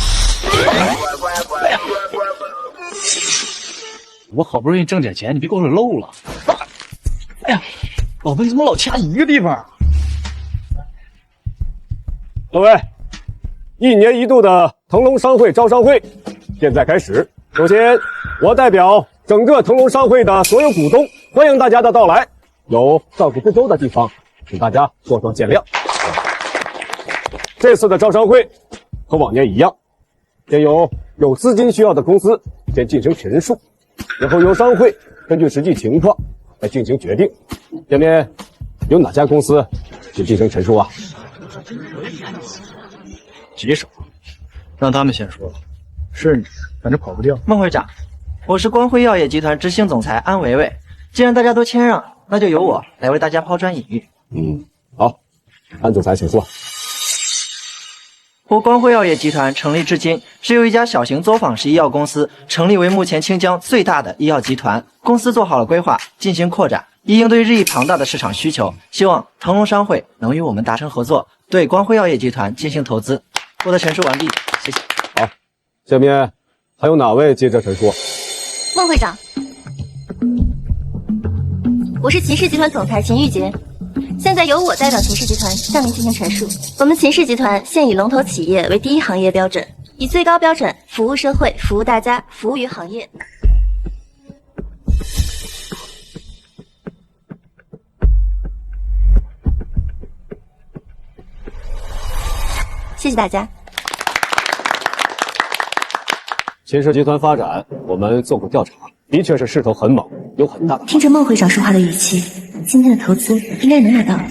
我好不容易挣点钱，你别给我漏了。哎呀，老婆你怎么老掐一个地方？各位，1年1度的腾龙商会招商会现在开始。首先，我代表整个腾龙商会的所有股东，欢迎大家的到来。有照顾不周的地方，请大家多多见谅。这次的招商会和往年一样，先有资金需要的公司先进行陈述，然后由商会根据实际情况来进行决定。下面有哪家公司请进行陈述啊？举手，让他们先说。是你，反正跑不掉。孟会长，我是光辉药业集团执行总裁安维维。既然大家都谦让，那就由我来为大家抛砖引玉。好，安总裁请说。我光辉药业集团成立至今，是由一家小型作坊式医药公司成立为目前清江最大的医药集团。公司做好了规划，进行扩展，以应对日益庞大的市场需求。希望腾龙商会能与我们达成合作，对光辉药业集团进行投资。我的陈述完毕，谢谢。好，下面还有哪位接着陈述？孟会长，我是秦氏集团总裁秦玉洁，现在由我代表秦氏集团向您进行陈述。我们秦氏集团现以龙头企业为第一行业标准，以最高标准服务社会、服务大家、服务于行业。谢谢大家。秦氏集团发展，我们做过调查，的确是势头很猛，有很大的。听着孟会长说话的语气，今天的投资应该能拿到。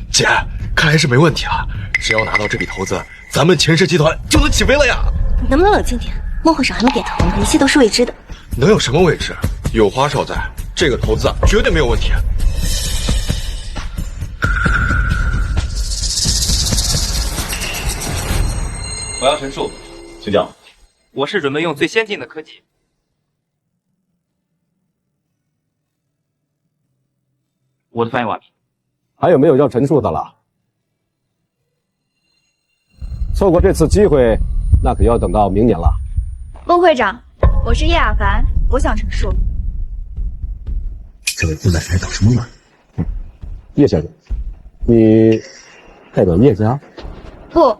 姐，看来是没问题了。只要拿到这笔投资，咱们秦氏集团就能起飞了呀！能不能冷静点？孟会长还没点头呢，一切都是未知的。能有什么未知？有花少在，这个投资绝对没有问题。我要陈述，请讲。我是准备用最先进的科技。我的发言完毕。还有没有要陈述的了？错过这次机会，那可要等到明年了。孟会长，我是叶雅凡，我想陈述。这位姑奶奶捣什么乱？叶小姐，你代表叶家？不，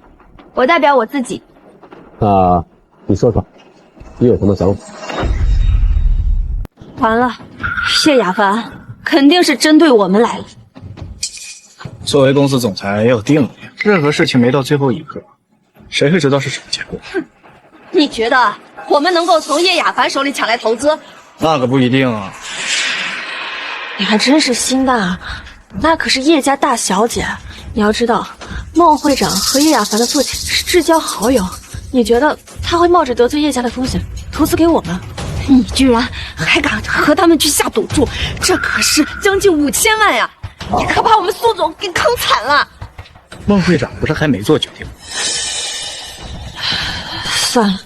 我代表我自己。那你说说，你有什么想法？完了，谢雅凡肯定是针对我们来了。作为公司总裁，也有定力，任何事情没到最后一刻，谁会知道是什么结果？你觉得我们能够从叶雅凡手里抢来投资？那可不一定啊。你还真是心大啊，那可是叶家大小姐。你要知道，孟会长和叶雅凡的父亲是至交好友，你觉得他会冒着得罪叶家的风险投资给我们？你居然还敢和他们去下赌注，这可是将近5000万呀！你可把我们苏总给坑惨了。孟会长不是还没做决定吗？算了，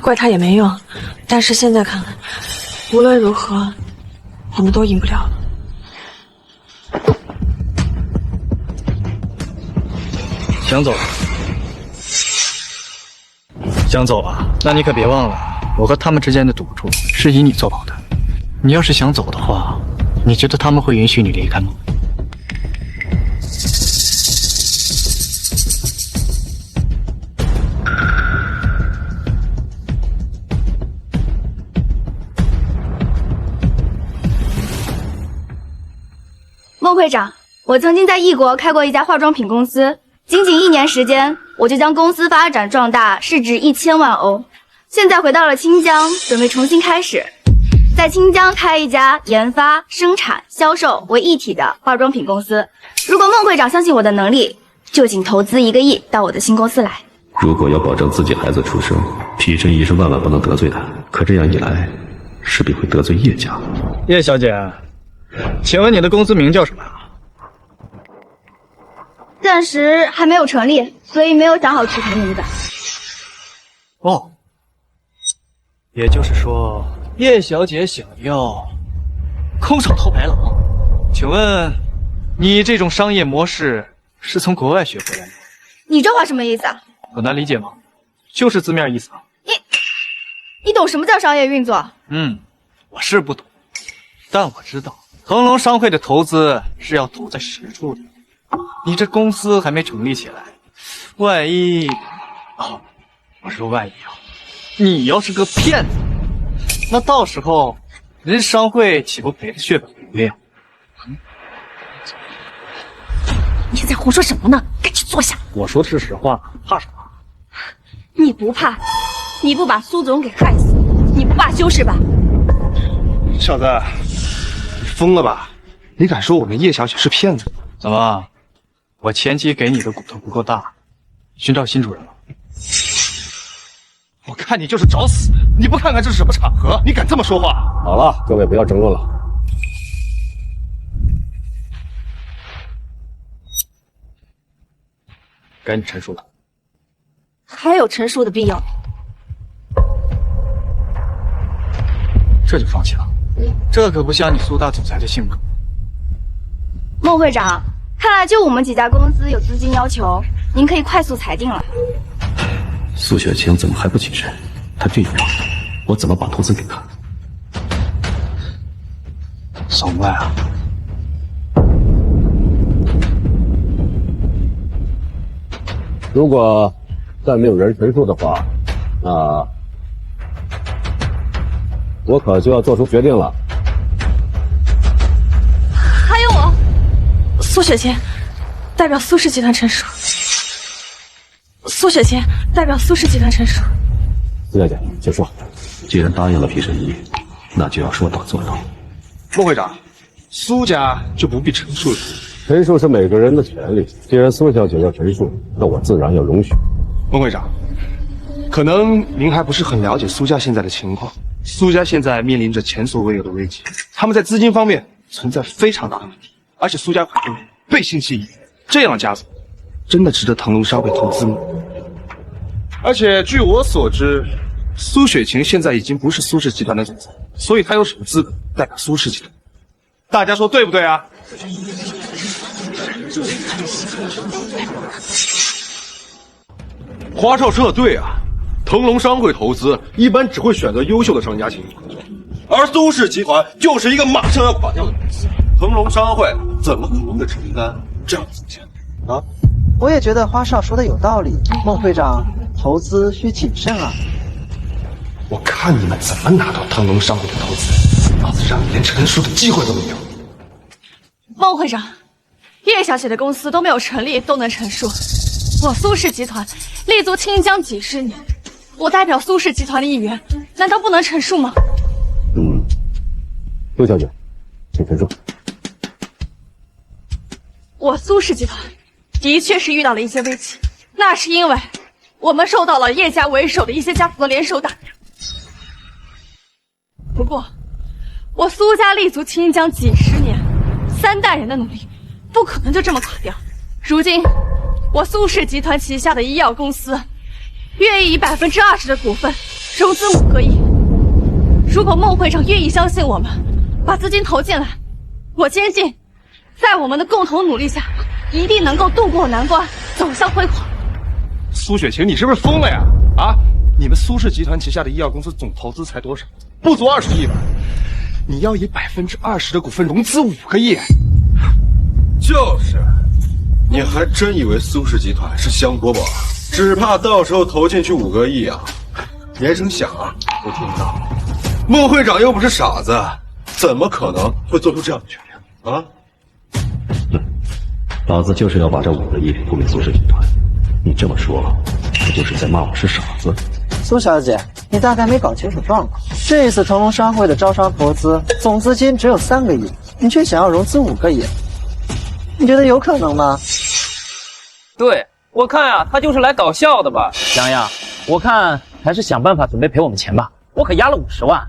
怪他也没用。但是现在看来，无论如何，我们都赢不了了。想走了？想走啊？那你可别忘了，我和他们之间的赌注是以你做保的。你要是想走的话，你觉得他们会允许你离开吗？孟会长，我曾经在异国开过一家化妆品公司，仅仅1年时间，我就将公司发展壮大，市值1000万欧。现在回到了清江，准备重新开始，在清江开一家研发、生产、销售为一体的化妆品公司。如果孟会长相信我的能力，就请投资1个亿到我的新公司来。如果要保证自己孩子出生，皮真一是万万不能得罪他。可这样一来，势必会得罪叶家。叶小姐，请问你的公司名叫什么？暂时还没有成立，所以没有想好取什么名字。哦，也就是说，叶小姐想要空手套白狼。请问，你这种商业模式是从国外学回来的？你这话什么意思啊？很难理解吗？就是字面意思啊。你懂什么叫商业运作？我是不懂，但我知道腾龙商会的投资是要投在实处的。你这公司还没成立起来，万一……我说万一啊，你要是个骗子，那到时候人商会岂不赔得血本无归啊？你在胡说什么呢？赶紧坐下。我说的是实话，怕什么？你不怕？你不把苏总给害死，你不罢休是吧？小子，你疯了吧？你敢说我们叶小姐是骗子？怎么？我前期给你的骨头不够大，寻找新主人了？我看你就是找死！你不看看这是什么场合？你敢这么说话？好了，各位不要争论了。该你陈述了。还有陈述的必要？这就放弃了？这可不像你苏大总裁的性格。孟会长，看来就我们几家公司有资金要求，您可以快速裁定了。苏雪晴怎么还不起身？她这样，我怎么把投资给她？怂了啊！如果再没有人陈述的话，那我可就要做出决定了。还有我，苏雪琴代表苏氏集团陈述。苏雪琴代表苏氏集团陈述。苏小姐，请说。既然答应了皮神医，那就要说到做到。孟会长，苏家就不必陈述了。陈述是每个人的权利，既然苏小姐要陈述，那我自然要容许。孟会长，可能您还不是很了解苏家现在的情况。苏家现在面临着前所未有的危机，他们在资金方面存在非常大的问题，而且苏家股东背信弃义，这样的家族真的值得腾龙商会投资吗？而且据我所知，苏雪晴现在已经不是苏氏集团的总裁，所以她有什么资格代表苏氏集团？大家说对不对啊？花少说的对啊，腾龙商会投资一般只会选择优秀的商家进行合作，而苏氏集团就是一个马上要垮掉的公司，腾龙商会怎么可能会承担这样的风险啊？我也觉得花少说的有道理，孟会长，投资需谨慎啊。我看你们怎么拿到腾龙商会的投资，老子让你连陈述的机会都没有。孟会长，叶小姐的公司都没有成立，都能陈述。我苏氏集团立足清江几十年，我代表苏氏集团的一员，难道不能陈述吗？陆小姐，请陈述。我苏氏集团的确是遇到了一些危机，那是因为我们受到了叶家为首的一些家族的联手打压。不过，我苏家立足清江几十年，3代人的努力，不可能就这么垮掉。如今，我苏氏集团旗下的医药公司，愿意以20%的股份融资5个亿。如果孟会长愿意相信我们，把资金投进来，我坚信，在我们的共同努力下，一定能够渡过难关，走向辉煌。苏雪晴，你是不是疯了呀？啊！你们苏氏集团旗下的医药公司总投资才多少？不足20亿吧？你要以20%的股份融资5个亿？就是，你还真以为苏氏集团是香饽饽？只怕到时候投进去5个亿啊，连声响啊都听不到。孟会长又不是傻子，怎么可能会做出这样的决定啊？老子就是要把这5个亿付给苏氏集团。你这么说，不就是在骂我是傻子？苏小姐，你大概没搞清楚状况。这次腾龙商会的招商投资总资金只有3个亿，你却想要融资5个亿，你觉得有可能吗？对，我看啊，他就是来搞笑的吧。洋洋，我看还是想办法准备赔我们钱吧。我可压了50万，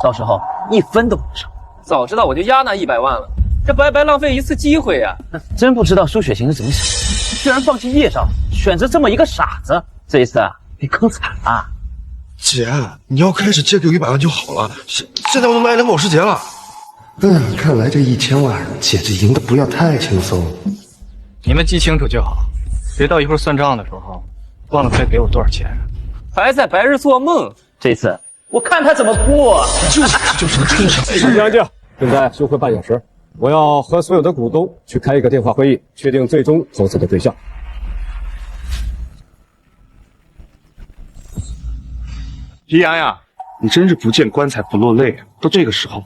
到时候1分都不少。早知道我就压那100万了，这白白浪费一次机会呀！真不知道苏雪晴是怎么想的，居然放弃叶少，选择这么一个傻子。这一次啊，被坑惨了。姐，你要开始借给我100万就好了，现在我都来2个保时捷了。看来这1000万，姐这赢的不要太轻松。你们记清楚就好，别到一会儿算账的时候忘了该给我多少钱。还在白日做梦。这次我看他怎么过。就是个畜生。安静安静，现在休会半小时，我要和所有的股东去开一个电话会议，确定最终投资的对象。皮洋洋，你真是不见棺材不落泪啊！都这个时候，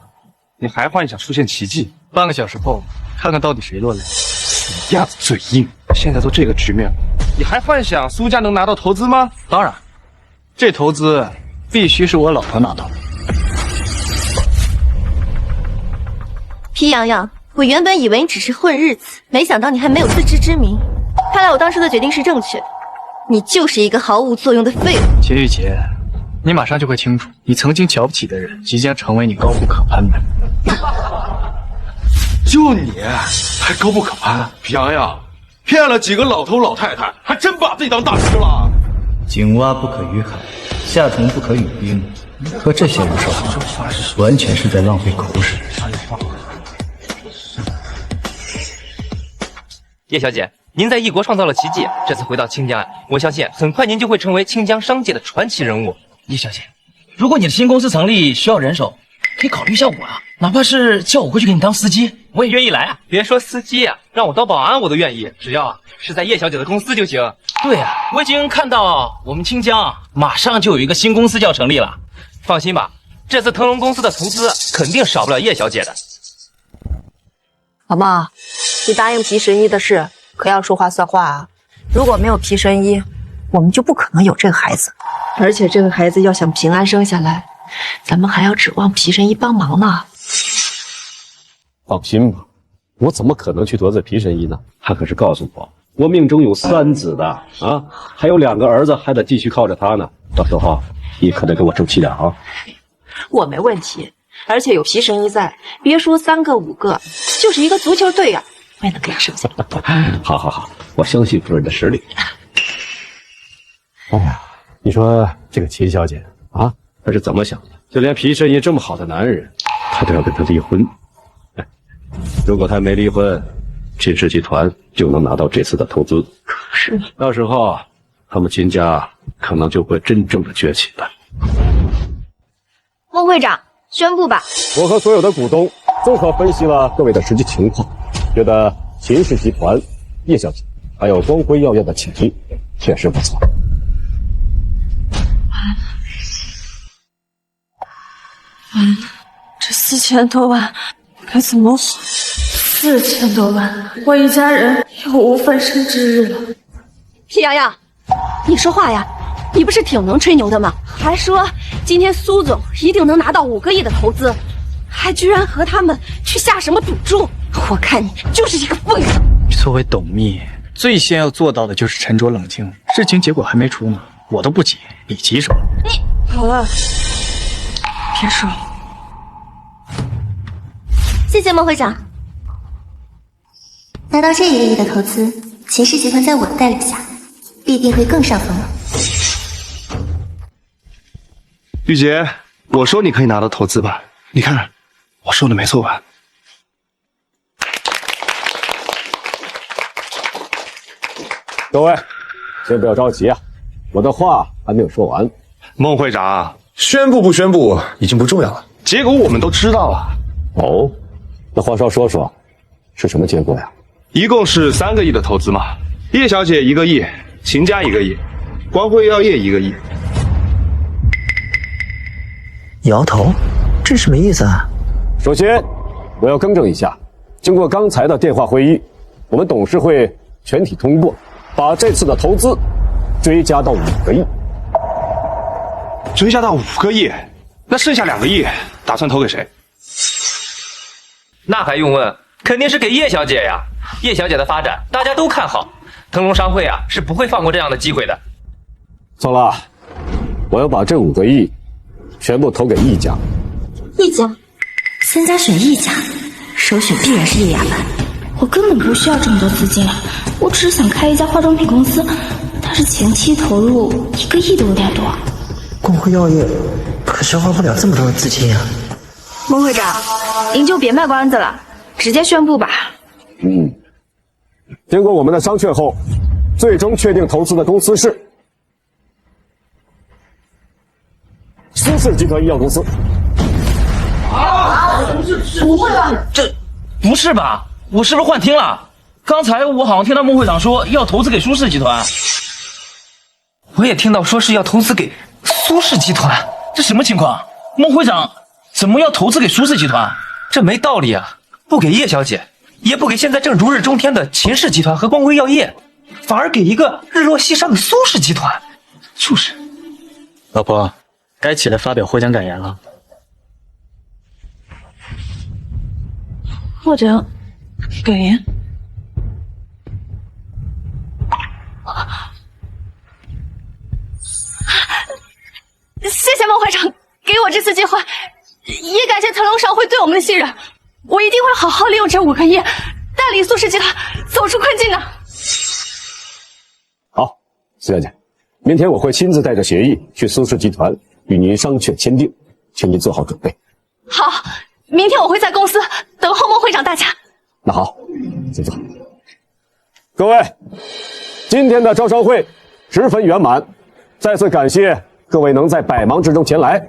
你还幻想出现奇迹？半个小时后，看看到底谁落泪。死鸭子嘴硬！现在都这个局面了，你还幻想苏家能拿到投资吗？当然，这投资必须是我老婆拿到。皮洋洋，我原本以为你只是混日子，没想到你还没有自知之明。看来我当初的决定是正确的，你就是一个毫无作用的废物。秦玉洁，你马上就会清楚，你曾经瞧不起的人，即将成为你高不可攀的。就你还高不可攀？皮洋洋，骗了几个老头老太太，还真把自己当大师了。井蛙不可语海，夏虫不可语冰。和这些人说话，完全是在浪费口水。叶小姐，您在异国创造了奇迹，这次回到清江，我相信很快您就会成为清江商界的传奇人物。叶小姐，如果你的新公司成立需要人手，可以考虑一下我啊，哪怕是叫我过去给你当司机，我也愿意来啊。别说司机啊，让我当保安我都愿意，只要是在叶小姐的公司就行。对啊，我已经看到我们清江马上就有一个新公司就要成立了。放心吧，这次腾龙公司的投资肯定少不了叶小姐的。老孟，你答应皮神医的事可要说话算话啊！如果没有皮神医，我们就不可能有这个孩子。而且这个孩子要想平安生下来，咱们还要指望皮神医帮忙呢。放心吧，我怎么可能去得罪皮神医呢？他可是告诉我命中有3子的啊，还有2个儿子还得继续靠着他呢。到时候你可得给我争气点啊！我没问题，而且有皮神医在，别说3个5个，就是一个足球队啊，我也能给他生下来。好，我相信夫人的实力。哎呀，你说这个秦小姐啊，她是怎么想的？就连皮神医这么好的男人，她都要跟他离婚。哎，如果他没离婚，秦氏集团就能拿到这次的投资。是，到时候他们秦家可能就会真正的崛起了。孟会长，宣布吧。我和所有的股东综合分析了各位的实际情况，觉得秦氏集团、叶小姐还有光辉药业的潜力确实不错。这4000多万该怎么还？4000多万，我一家人又无翻身之日了。皮洋洋，你说话呀！你不是挺能吹牛的吗？还说今天苏总一定能拿到5个亿的投资，还居然和他们去下什么赌注！我看你就是一个疯子。作为董秘，最先要做到的就是沉着冷静。事情结果还没出呢，我都不急，你急什么？好了，别说了。谢谢孟会长。拿到这1个亿的投资，秦氏集团在我的带领下，必定会更上风了。玉洁，我说你可以拿到投资吧？你看，我说的没错吧？各位，先不要着急啊，我的话还没有说完。孟会长，宣布不宣布已经不重要了，结果我们都知道了。哦，那华少说说，是什么结果呀？一共是3个亿的投资嘛，叶小姐1个亿，秦家1个亿，光辉药业1个亿。摇头，这什么意思啊？首先，我要更正一下，经过刚才的电话会议，我们董事会全体通过，把这次的投资追加到5个亿。追加到5个亿，那剩下2个亿打算投给谁？那还用问？肯定是给叶小姐呀！叶小姐的发展大家都看好，腾龙商会啊是不会放过这样的机会的。错了，我要把这5个亿全部投给易家。易家，仙家选易家，首选必然是叶雅凡。我根本不需要这么多资金啊，我只是想开一家化妆品公司，但是前期投入1个亿都有点多。光辉药业可消化不了这么多的资金啊。孟会长，您就别卖关子了，直接宣布吧。经过我们的商榷后，最终确定投资的公司是苏氏集团医药公司。不会吧？这不是吧？我是不是幻听了？刚才我好像听到孟会长说要投资给苏氏集团，我也听到说是要投资给苏氏集团，这什么情况？孟会长怎么要投资给苏氏集团？这没道理啊！不给叶小姐，也不给现在正如日中天的秦氏集团和光辉药业，反而给一个日落西山的苏氏集团，就是。老婆，该起来发表获奖感言了。获奖感言。谢谢孟会长给我这次机会，也感谢腾龙商会对我们的信任，我一定会好好利用这5个亿，带领苏氏集团走出困境的。好，苏小姐，明天我会亲自带着协议去苏氏集团与您商榷签订，请您做好准备。好，明天我会在公司等候孟会长大驾。那好，请坐。各位，今天的招商会十分圆满，再次感谢各位能在百忙之中前来。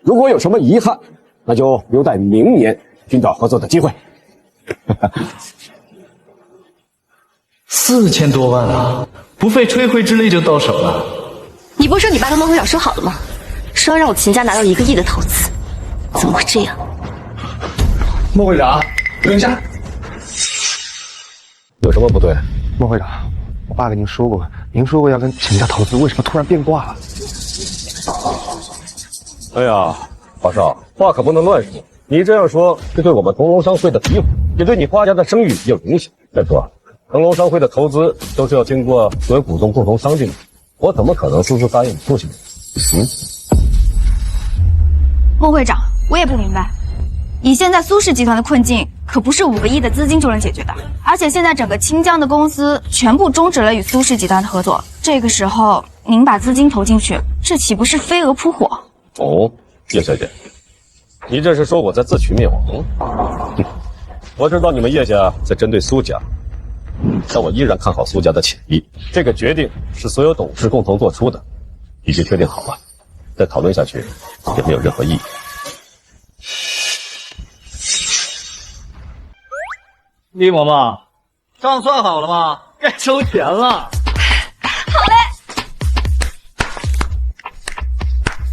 如果有什么遗憾，那就留待明年寻找合作的机会。4000多万啊，不费吹灰之力就到手了。你不是说你爸跟孟会长说好了吗？说要让我秦家拿到1个亿的投资，怎么会这样？孟会长，等一下。有什么不对？孟会长，我爸跟您说过，您说过要跟秦家投资，为什么突然变卦了？哎呀，华少，话可不能乱说。你这样说是对我们腾龙商会的诋毁，也对你花家的声誉有影响。再说，腾龙商会的投资都是要经过所有股东共同商定的，我怎么可能私自答应你父亲？孟会长，我也不明白，以现在苏氏集团的困境，可不是5个亿的资金就能解决的。而且现在整个清江的公司全部终止了与苏氏集团的合作，这个时候您把资金投进去，这岂不是飞蛾扑火？哦，叶小姐，你这是说我在自取灭亡？哼，我知道你们叶家在针对苏家，但我依然看好苏家的潜力。这个决定是所有董事共同做出的，已经确定好了，再讨论下去也没有任何意义。李嬷嬷，账算好了吗？该收钱了。好嘞。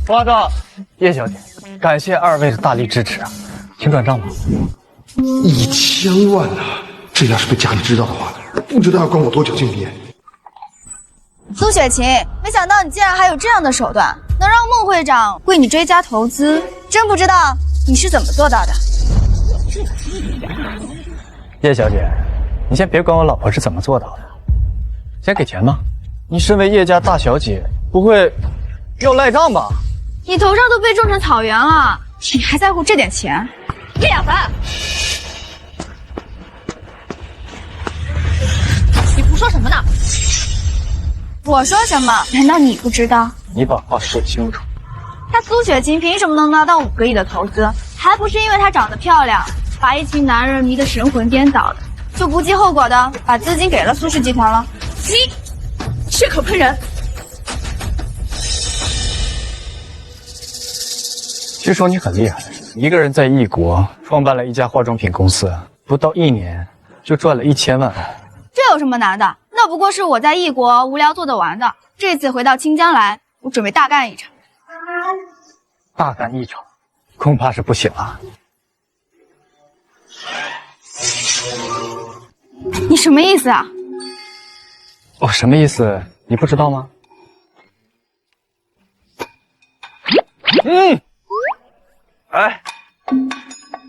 花账，叶小姐，感谢二位的大力支持啊，请转账吧。1000万呢！这要是被家里知道的话，不知道要关我多久禁闭。苏雪琴，没想到你竟然还有这样的手段，能让孟会长为你追加投资，真不知道你是怎么做到的。叶小姐，你先别管我老婆是怎么做到的，先给钱吧。你身为叶家大小姐，不会要赖账吧？你头上都被种成草原了，你还在乎这点钱？叶亚凡，你胡说什么呢？我说什么？难道你不知道？你把话说清楚。她苏雪琴凭什么能拿到5个亿的投资？还不是因为她长得漂亮，把一群男人迷得神魂颠倒的，就不计后果的把资金给了苏氏集团了。你血口喷人！据说你很厉害，一个人在异国创办了一家化妆品公司，不到1年就赚了1000万。这有什么难的？那不过是我在异国无聊做得完的。这次回到清江来，我准备大干一场。大干一场，恐怕是不行了。你什么意思啊？我什么意思？你不知道吗？哎，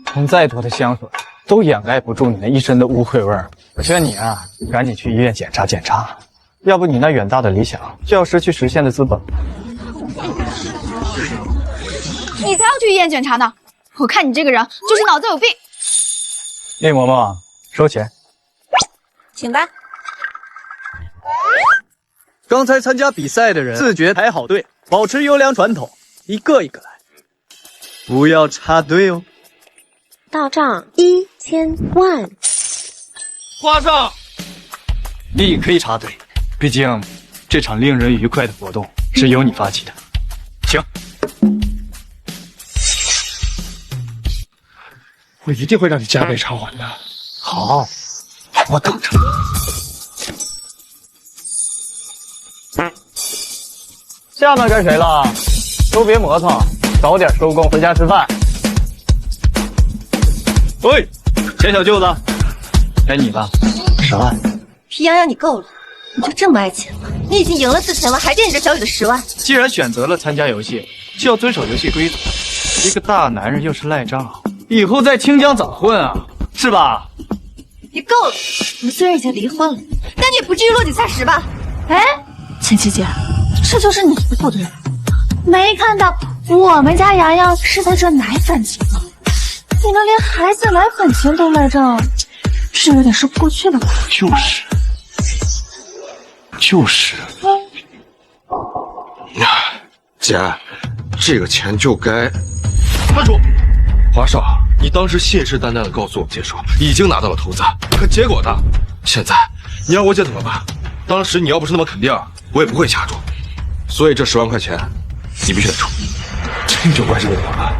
喷再多的香水都掩盖不住你那一身的污秽味儿。我劝你啊，赶紧去医院检查检查，要不你那远大的理想就要失去实现的资本。你才要去医院检查呢！我看你这个人就是脑子有病。叶嬷嬷，收钱。请吧。刚才参加比赛的人自觉排好队，保持优良传统，一个一个来，不要插队哦。到账1000万。花上，你可以插队，毕竟这场令人愉快的活动是由你发起的，请。我一定会让你加倍偿还的。好，我等着。下面该谁了？都别磨蹭，早点收工回家吃饭。喂，钱小舅子，该你了，10万。皮洋洋，你够了！你就这么爱钱吗？你已经赢了4000万，还惦记着小雨的10万。既然选择了参加游戏，就要遵守游戏规则。一个大男人又是赖账，以后在清江咋混啊？是吧？你够了！我们虽然已经离婚了，但你也不至于落井下石吧？哎，秦琪姐，这就是你的不对，没看到我们家洋洋是在赚奶粉钱吗？你能连孩子奶粉钱都赖账，是有点说不过去了吧？就是。姐，这个钱就该。站住！华少，你当时信誓旦旦的告诉我们接手，已经拿到了投资，可结果呢？现在你让我姐怎么办？当时你要不是那么肯定，我也不会掐住。所以这10万块钱，你必须得出。这就怪这个我了。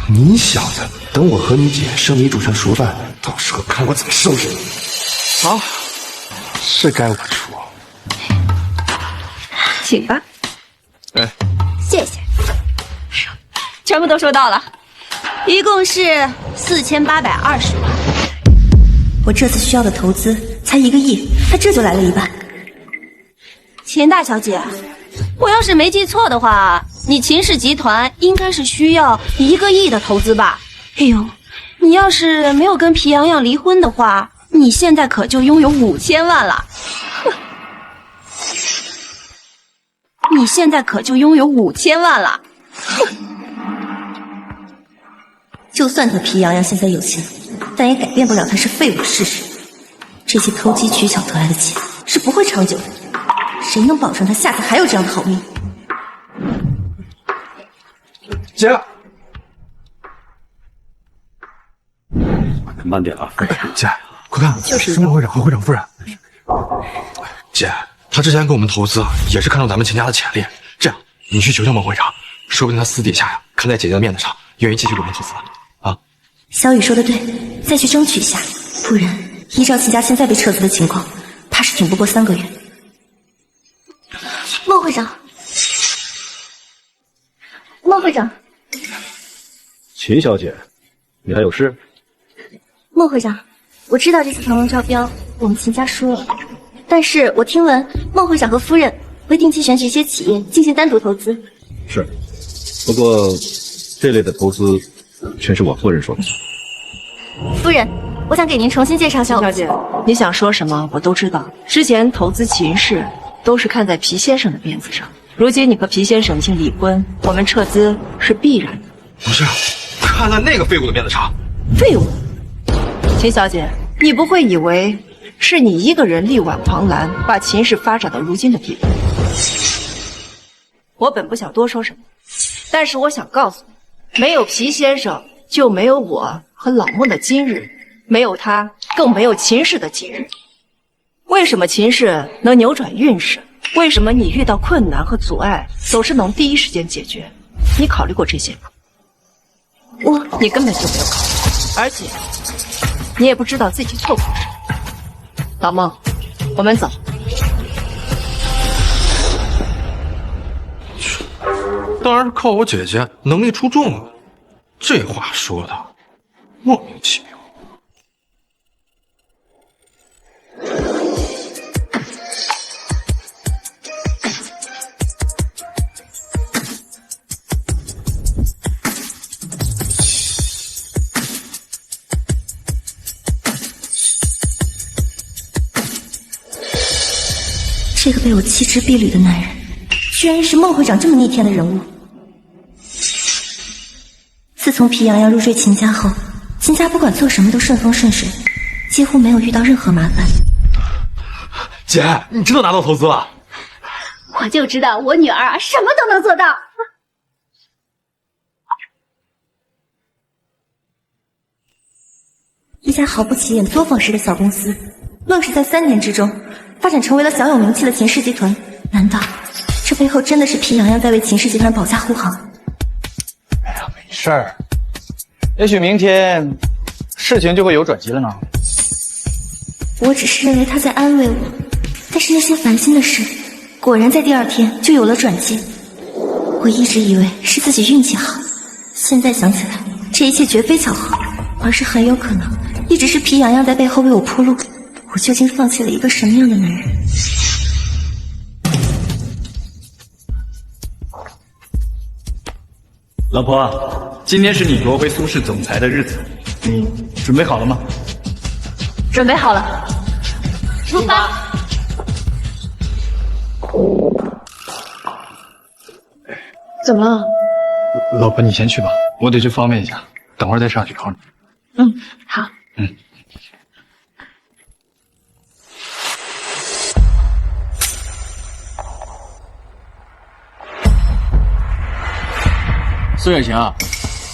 你小子，等我和你姐生米煮成熟饭，到时候看我怎么收拾你。好，是该我出。请吧。哎，谢谢。全部都收到了，一共是4820万。我这次需要的投资才1个亿，他这就来了一半。秦大小姐，我要是没记错的话，你秦氏集团应该是需要1个亿的投资吧？哎呦，你要是没有跟皮洋洋离婚的话，你现在可就拥有5000万了。你现在可就拥有5000万了。就算他皮洋洋现在有钱，但也改变不了他是废物的事实。这些投机取巧得来的钱是不会长久的，谁谁能保证他下次还有这样的好命？姐，慢点啊！姐，快看，是孟会长和会长夫人。姐，他之前给我们投资，也是看中咱们秦家的潜力。这样，你去求求孟会长，说不定他私底下呀，看在姐姐的面子上，愿意继续给我们投资啊。小雨说的对，再去争取一下，不然依照秦家现在被撤资的情况，怕是挺不过3个月。孟会长，孟会长，秦小姐，你还有事？孟会长，我知道这次腾龙招标我们秦家输了，但是我听闻孟会长和夫人会定期选取一些企业进行单独投资。是，不过这类的投资全是我夫人说的算。夫人，我想给您重新介绍一下。小姐，你想说什么我都知道。之前投资秦氏都是看在皮先生的面子上，如今你和皮先生已经离婚，我们撤资是必然的。不是，看在那个废物的面子上。废物？秦小姐，你不会以为是你一个人力挽狂澜，把秦氏发展到如今的地步？我本不想多说什么，但是我想告诉你，没有皮先生，就没有我和老孟的今日，没有他，更没有秦氏的今日。为什么秦氏能扭转运势？为什么你遇到困难和阻碍总是能第一时间解决？你考虑过这些吗？你根本就没有考虑，而且你也不知道自己错过了什么。老孟，我们走。当然是靠我姐姐能力出众了。这话说的莫名其妙。这个被我弃之敝履的男人，居然是孟会长这么逆天的人物。自从皮洋洋入赘秦家后，秦家不管做什么都顺风顺水，几乎没有遇到任何麻烦。姐，你真的拿到投资了？我就知道我女儿啊，什么都能做到。一家毫不起眼作坊式的小公司，愣是在3年之中发展成为了小有名气的秦氏集团。难道这背后真的是皮洋洋在为秦氏集团保驾护航？哎呀，没事儿，也许明天事情就会有转机了呢。我只是认为他在安慰我，但是那些烦心的事，果然在第2天就有了转机。我一直以为是自己运气好，现在想起来，这一切绝非巧合，而是很有可能一直是皮洋洋在背后为我铺路。我究竟放弃了一个什么样的男人？老婆，今天是你夺回苏氏总裁的日子，你准备好了吗？准备好了，出发。怎么了？老婆，你先去吧，我得去方便一下，等会儿再上去考你。好。苏远霞，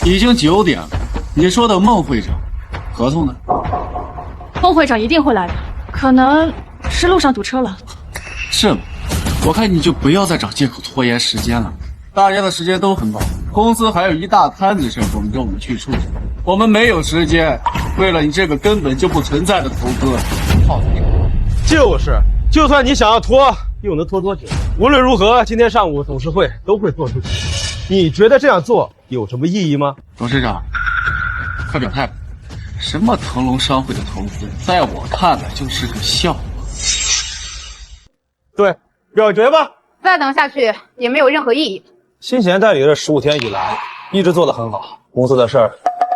已经9点了，你说的孟会长，合同呢？孟会长一定会来的，可能是路上堵车了。是吗？我看你就不要再找借口拖延时间了。大家的时间都很宝贵，公司还有一大摊子事等着我们去处理，我们没有时间为了你这个根本就不存在的投资耗费。就是，就算你想要拖，又能拖多久？无论如何，今天上午董事会都会做出决定。你觉得这样做有什么意义吗？董事长，快表态吧！什么腾龙商会的投资，在我看来就是个笑话。对，表决吧。再等下去也没有任何意义。新贤代理这15天以来一直做得很好，公司的事儿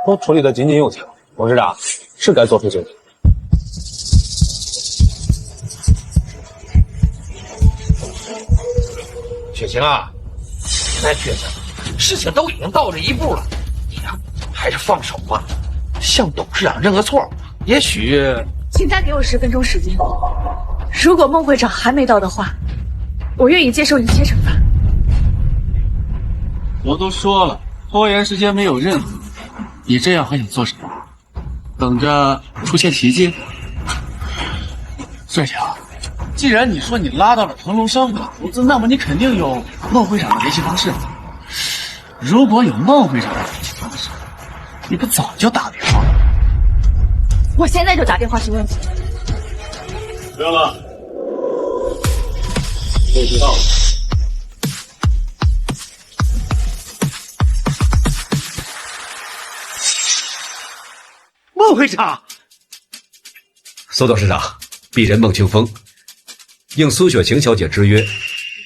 都处理得井井有条。董事长是该做出决定。雪晴啊，再倔强，事情都已经到这一步了，你呀还是放手吧，向董事长认个错，也许。请再给我10分钟时间，如果孟会长还没到的话，我愿意接受一切惩罚。我都说了，拖延时间没有任务，你这样还想做什么？等着出现奇迹？帅强，既然你说你拉到了腾龙商会的投资，那么你肯定有孟会长的联系方式。如果有孟会长的联系方式，你不早就打电话了？我现在就打电话去问。不用了，都知道了。孟会长，苏董事长，鄙人孟清风，应苏雪晴小姐之约，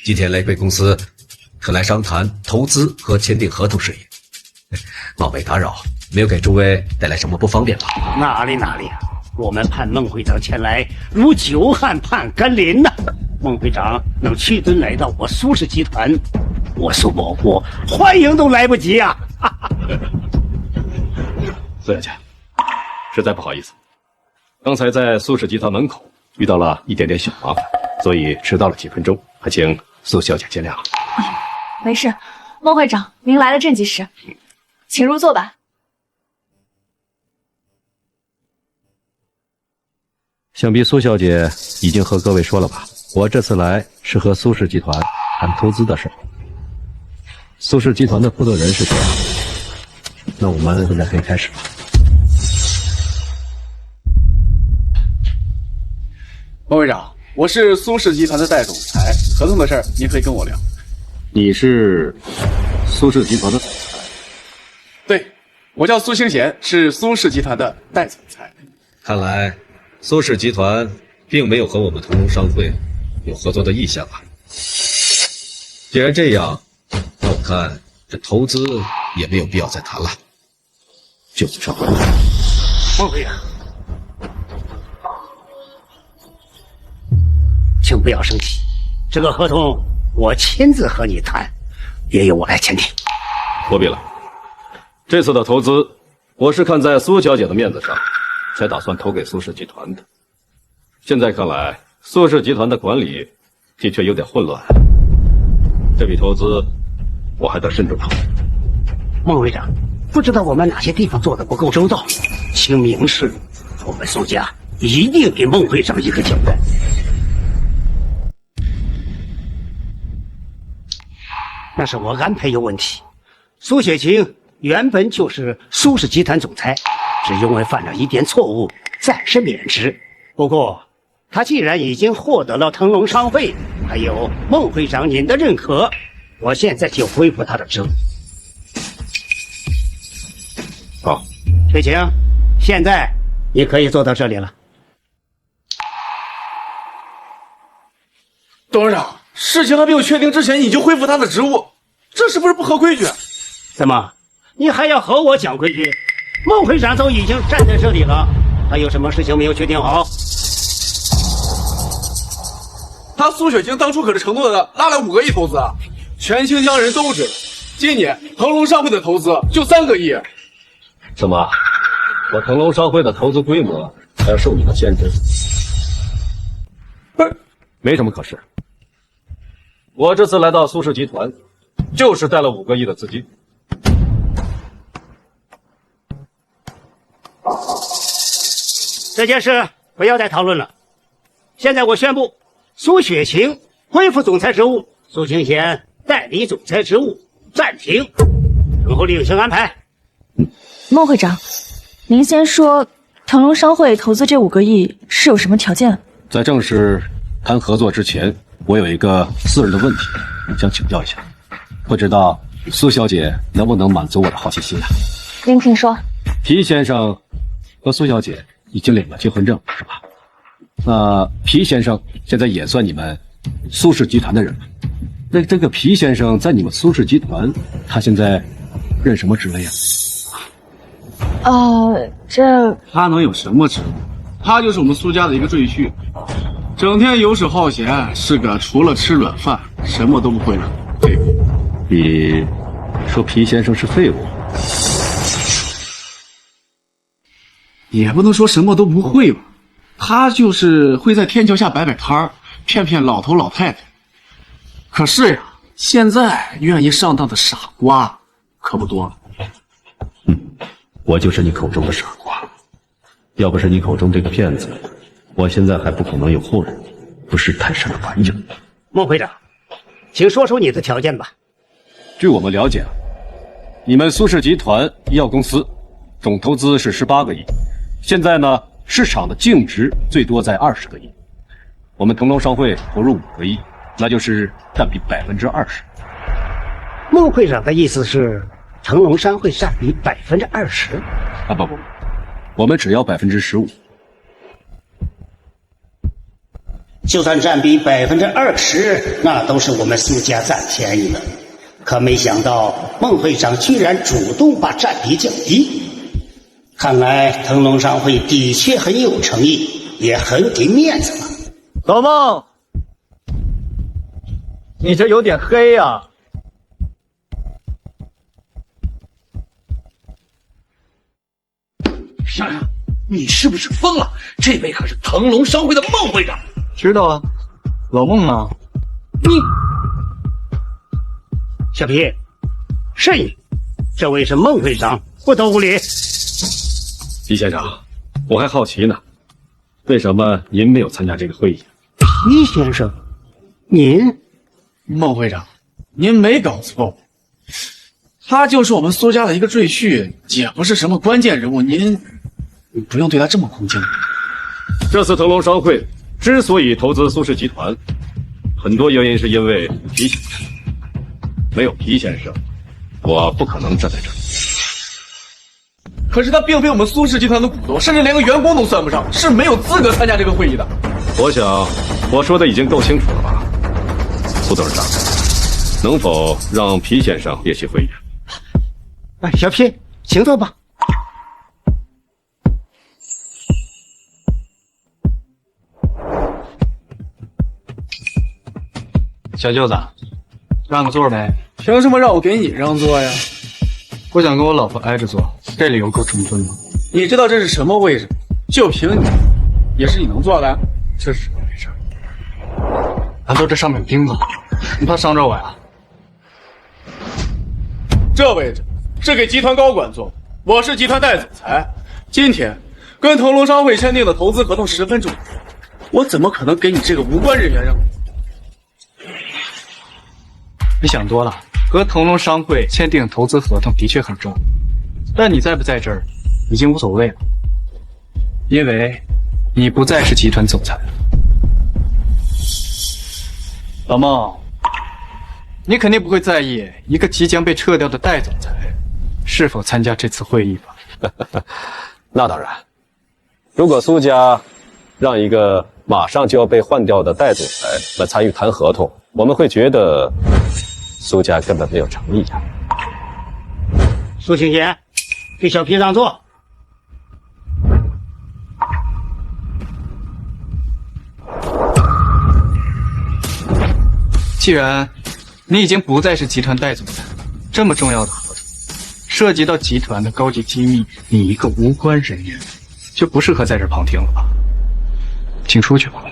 今天来贵公司是来商谈投资和签订合同事宜。冒昧打扰，没有给诸位带来什么不方便吧？哪里哪里啊！我们盼孟会长前来，如久旱盼甘霖呐。孟会长能屈尊来到我苏氏集团，我苏某国欢迎都来不及啊！苏小姐，实在不好意思，刚才在苏氏集团门口遇到了一点点小麻烦，所以迟到了几分钟，还请苏小姐见谅。没事，孟会长，您来的正及时，请入座吧。想必苏小姐已经和各位说了吧，我这次来是和苏氏集团谈投资的事。苏氏集团的负责人是谁啊？那我们现在可以开始了。孟会长，我是苏氏集团的代总裁，合同的事儿您可以跟我聊。你是苏氏集团的总裁？对，我叫苏清贤，是苏氏集团的代总裁。看来苏氏集团并没有和我们腾龙商会有合作的意向啊。既然这样，那我看这投资也没有必要再谈了，就此上会。孟会长，请不要生气，这个合同我亲自和你谈，也由我来签订。不必了，这次的投资，我是看在苏小姐的面子上，才打算投给苏氏集团的。现在看来，苏氏集团的管理的确有点混乱，这笔投资我还得慎重考虑。孟会长，不知道我们哪些地方做的不够周到，请明示，我们苏家一定给孟会长一个交代。那是我安排有问题。苏雪晴原本就是苏氏集团总裁，只因为犯了一点错误，暂时免职。不过，他既然已经获得了腾龙商会还有孟会长您的认可，我现在就恢复他的职务。好，雪晴，现在你可以做到这里了。董事长，事情还没有确定之前，你就恢复他的职务，这是不是不合规矩？怎么，你还要和我讲规矩？孟会长都已经站在这里了，还有什么事情没有决定好？他苏雪晴当初可是承诺的拉来5个亿投资啊，全清江人都知道，今年腾龙商会的投资就3个亿。怎么，我腾龙商会的投资规模还要受你的限制？没什么可是。我这次来到苏氏集团，就是带了5个亿的资金。这件事不要再讨论了。现在我宣布，苏雪晴恢复总裁职务，苏清贤代理总裁职务暂停，然后另行安排。孟会长，您先说，腾龙商会投资这5个亿是有什么条件？在正式谈合作之前，我有一个私人的问题想请教一下，不知道苏小姐能不能满足我的好奇心啊？您请说。皮先生和苏小姐已经领了结婚证，是吧？那皮先生现在也算你们苏氏集团的人了。那这个皮先生在你们苏氏集团，他现在任什么职位啊？这他能有什么职务？他就是我们苏家的一个赘婿，整天游手好闲，是个除了吃软饭什么都不会的废物。你说皮先生是废物？也不能说什么都不会吧，他就是会在天桥下摆摆摊儿，骗骗老头老太太。可是呀，现在愿意上当的傻瓜可不多了。我就是你口中的傻瓜。要不是你口中这个骗子，我现在还不可能有后人，不识泰山的玩意。孟会长，请说出你的条件吧。据我们了解，你们苏氏集团医药公司总投资是18个亿，现在呢，市场的净值最多在20个亿。我们腾龙商会投入5个亿，那就是占比20%。孟会长的意思是，腾龙商会占比20%？啊不，我们只要15%。就算占比20%，那都是我们苏家占便宜的。可没想到孟会长居然主动把占比降低，看来腾龙商会的确很有诚意，也很给面子了。老孟，你这有点黑呀。小杨，你是不是疯了？这位可是腾龙商会的孟会长。知道啊，老孟啊。你，小皮，是你，这位是孟会长，不得无礼。皮先生，我还好奇呢，为什么您没有参加这个会议？皮先生，您，孟会长，您没搞错，他就是我们苏家的一个赘婿，也不是什么关键人物，您不用对他这么恭敬。这次腾龙商会之所以投资苏氏集团，很多原因是因为皮先生，没有皮先生，我不可能站在这里。可是他并非我们苏氏集团的股东，甚至连个员工都算不上，是没有资格参加这个会议的。我想我说的已经够清楚了吧，苏董事长，能否让皮先生列席会议？哎，小皮，请坐吧。小舅子，让个座呗。凭什么让我给你让座呀？我想跟我老婆挨着坐，这理由够充分吗？你知道这是什么位置？就凭你，也是你能坐的？这是什么位置？难道这上面有钉子？你怕伤着我呀？这位置是给集团高管坐，我是集团代总裁。今天跟腾龙商会签订的投资合同十分重要，我怎么可能给你这个无关人员让？你想多了，和腾龙商会签订投资合同的确很重要，但你在不在这儿已经无所谓了，因为你不再是集团总裁了。老孟，你肯定不会在意一个即将被撤掉的代总裁是否参加这次会议吧？那当然，如果苏家让一个马上就要被换掉的代总裁来参与谈合同，我们会觉得苏家根本没有诚意呀。苏青贤，给小皮让座。既然你已经不再是集团代总裁，这么重要的合同涉及到集团的高级机密，你一个无关人员就不适合在这儿旁听了吧？请出去吧。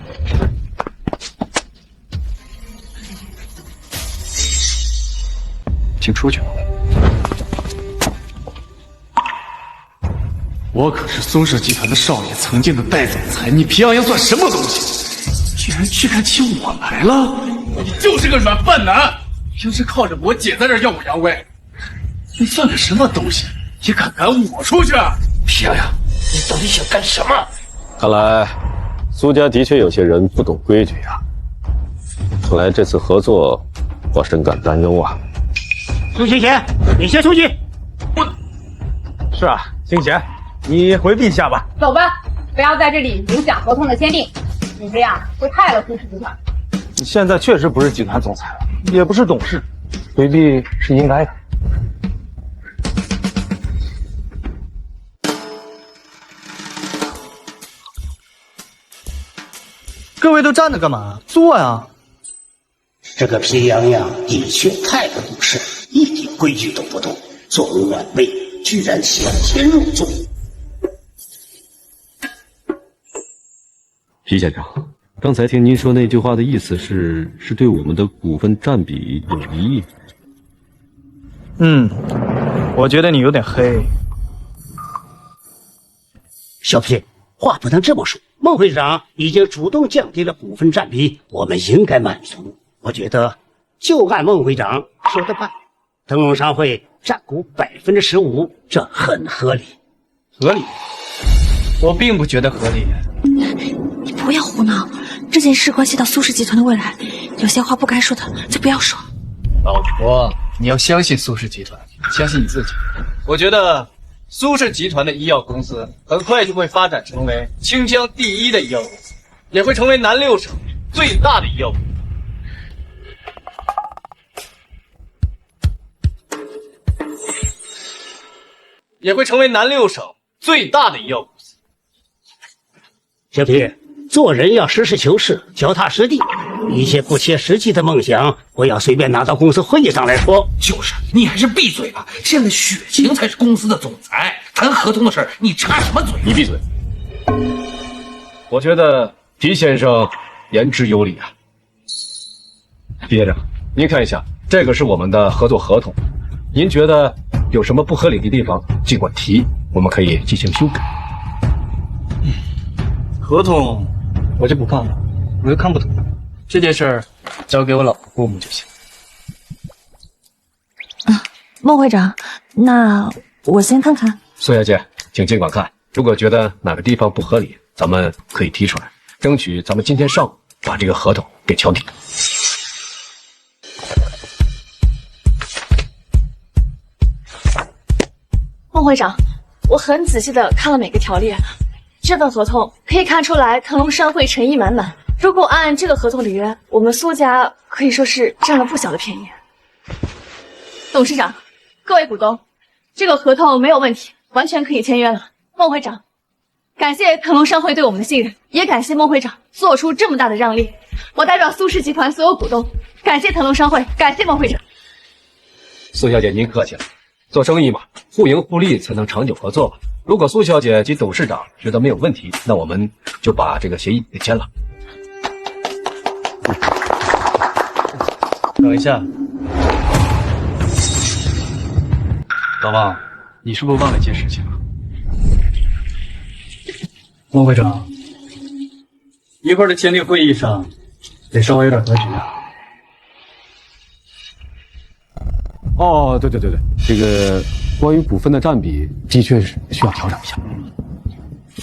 请出去吧。我可是苏氏集团的少爷，曾经的代总裁，你皮洋洋算什么东西？居然居敢起我来了！你就是个软饭男，平时靠着我姐在这耀武扬威，你算个什么东西？也敢赶我出去？皮洋洋，你到底想干什么？看来苏家的确有些人不懂规矩呀。看来这次合作，我深感担忧啊。苏青贤，你先出去。是啊，青贤，你回避一下吧。走吧，不要在这里影响合同的签订，你这样会害了苏氏集团。你现在确实不是集团总裁了，也不是董事，回避是应该的。各位都站着干嘛？坐呀！这个皮洋洋的确太不懂事，一点规矩都不懂，作为晚辈，居然抢先入座。皮先生，刚才听您说那句话的意思是对我们的股份占比有异议。我觉得你有点黑。小皮，话不能这么说。孟会长已经主动降低了股份占比，我们应该满足。我觉得就按孟会长说的办，腾龙商会占股15%，这很合理。合理？我并不觉得合理。你不要胡闹，这件事关系到苏氏集团的未来，有些话不该说的就不要说。老婆，你要相信苏氏集团，相信你自己。我觉得苏氏集团的医药公司很快就会发展成为清江第1的医药公司，也会成为南6省最大的医药公司。小皮，做人要实事求是，脚踏实地，一些不切实际的梦想不要随便拿到公司会议上来说。就是，你还是闭嘴吧。现在雪晴才是公司的总裁，谈合同的事儿你插什么嘴？你闭嘴！我觉得皮先生言之有理啊。皮先生，您看一下，这个是我们的合作合同，您觉得有什么不合理的地方，尽管提，我们可以进行修改。合同我就不看了，我又看不懂。这件事儿交给我老婆过目就行。孟会长，那我先看看。苏小姐，请尽管看，如果觉得哪个地方不合理，咱们可以提出来，争取咱们今天上午把这个合同给敲定。孟会长，我很仔细的看了每个条例，这份合同可以看出来腾龙商会诚意满满。如果按这个合同里约，我们苏家可以说是占了不小的便宜。董事长，各位股东，这个合同没有问题，完全可以签约了。孟会长，感谢腾龙商会对我们的信任，也感谢孟会长做出这么大的让利。我代表苏氏集团所有股东，感谢腾龙商会，感谢孟会长。苏小姐，您客气了。做生意嘛，互赢互利才能长久合作吧。如果苏小姐及董事长觉得没有问题，那我们就把这个协议给签了。等一下，老王，你是不是忘了一件事情了？孟会长，一会儿的签订会议上得稍微有点格局啊。哦，对，这个关于股份的占比的确是需要调整一下。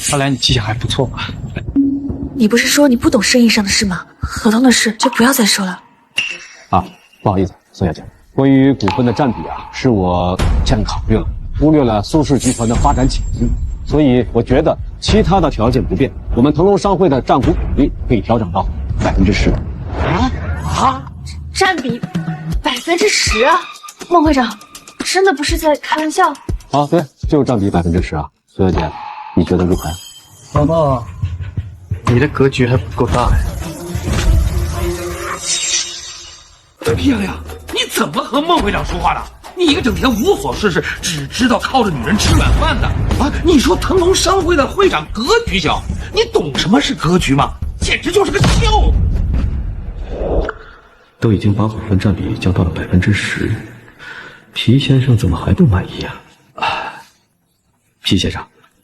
看来你记性还不错吧？你不是说你不懂生意上的事吗？合同的事就不要再说了。啊，不好意思，宋小姐，关于股份的占比啊，是我欠考虑了，忽略了苏氏集团的发展潜力，所以我觉得其他的条件不变，我们腾龙商会的占股比例可以调整到10%。占比10%啊！孟会长，真的不是在开玩笑？啊，对，就是占比10%啊。苏小姐，你觉得如何？老孟，你的格局还不够大呀。皮洋洋，你怎么和孟会长说话的？你一个整天无所事事，只知道靠着女人吃软饭的啊！你说腾龙商会的会长格局小，你懂什么是格局吗？简直就是个笑！都已经把股份占比降到了10%，皮先生怎么还不满意啊？皮先生，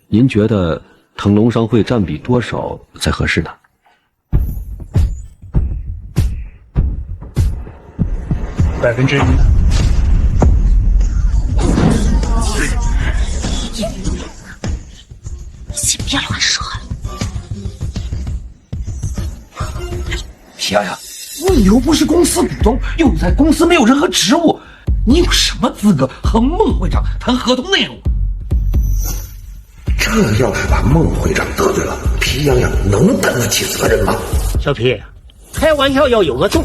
您觉得腾龙商会占比多少才合适呢？1%。先别乱说了。皮洋洋，你又不是公司股东，又在公司没有任何职务，你有什么资格和孟会长谈合同内容？这要是把孟会长得罪了，皮洋洋能担得起责任吗？小皮，开玩笑要有个度。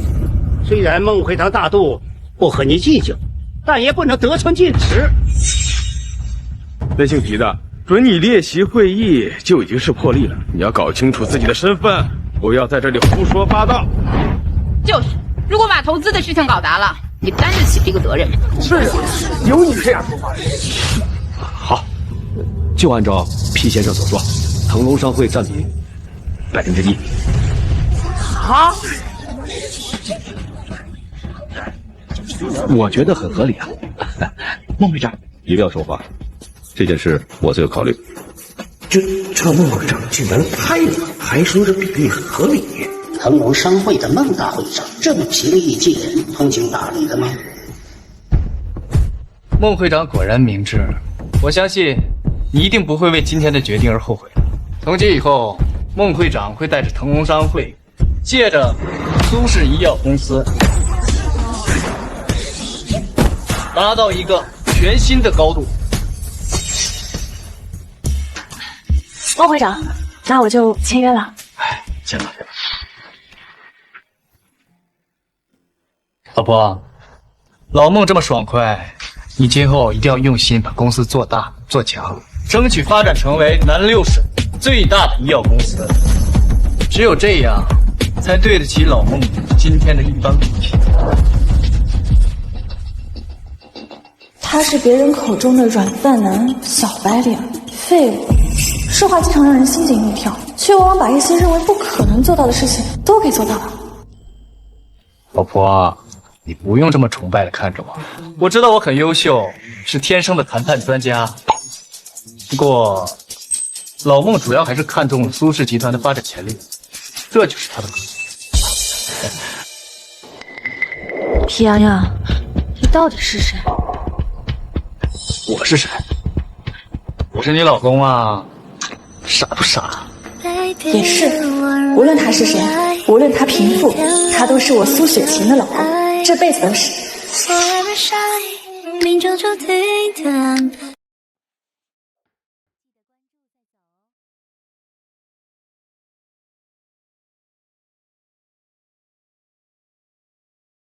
虽然孟会长大度，不和你计较，但也不能得寸进尺。那姓皮的，准你列席会议就已经是破例了，你要搞清楚自己的身份，不要在这里胡说八道。就是，如果把投资的事情搞砸了，你担得起这个责任吗？是啊，有你这样说话的。好，就按照皮先生所说，腾龙商会占比1%。啊？我觉得很合理啊。孟会长，你不要说话，这件事我自有考虑。这孟会长竟然拍了，还说这比例很合理。腾龙商会的孟大会长这么平易近人、通情达理的吗？孟会长果然明智，我相信你一定不会为今天的决定而后悔。从今以后，孟会长会带着腾龙商会，借着苏氏医药公司，达到一个全新的高度。孟会长，那我就签约了。签吧。老婆，老孟这么爽快，你今后一定要用心把公司做大做强，争取发展成为南六省最大的医药公司。只有这样，才对得起老孟今天的一番苦心。他是别人口中的软饭男、小白脸、废物，说话经常让人心惊肉跳，却往往把一些认为不可能做到的事情都给做到了。老婆，你不用这么崇拜的看着我，我知道我很优秀，是天生的谈判专家。不过，老孟主要还是看中了苏氏集团的发展潜力，这就是他的考虑。皮洋洋，你到底是谁？我是谁？我是你老公啊，傻不傻？也是，无论他是谁，无论他贫富，他都是我苏雪琴的老公，这辈子都是。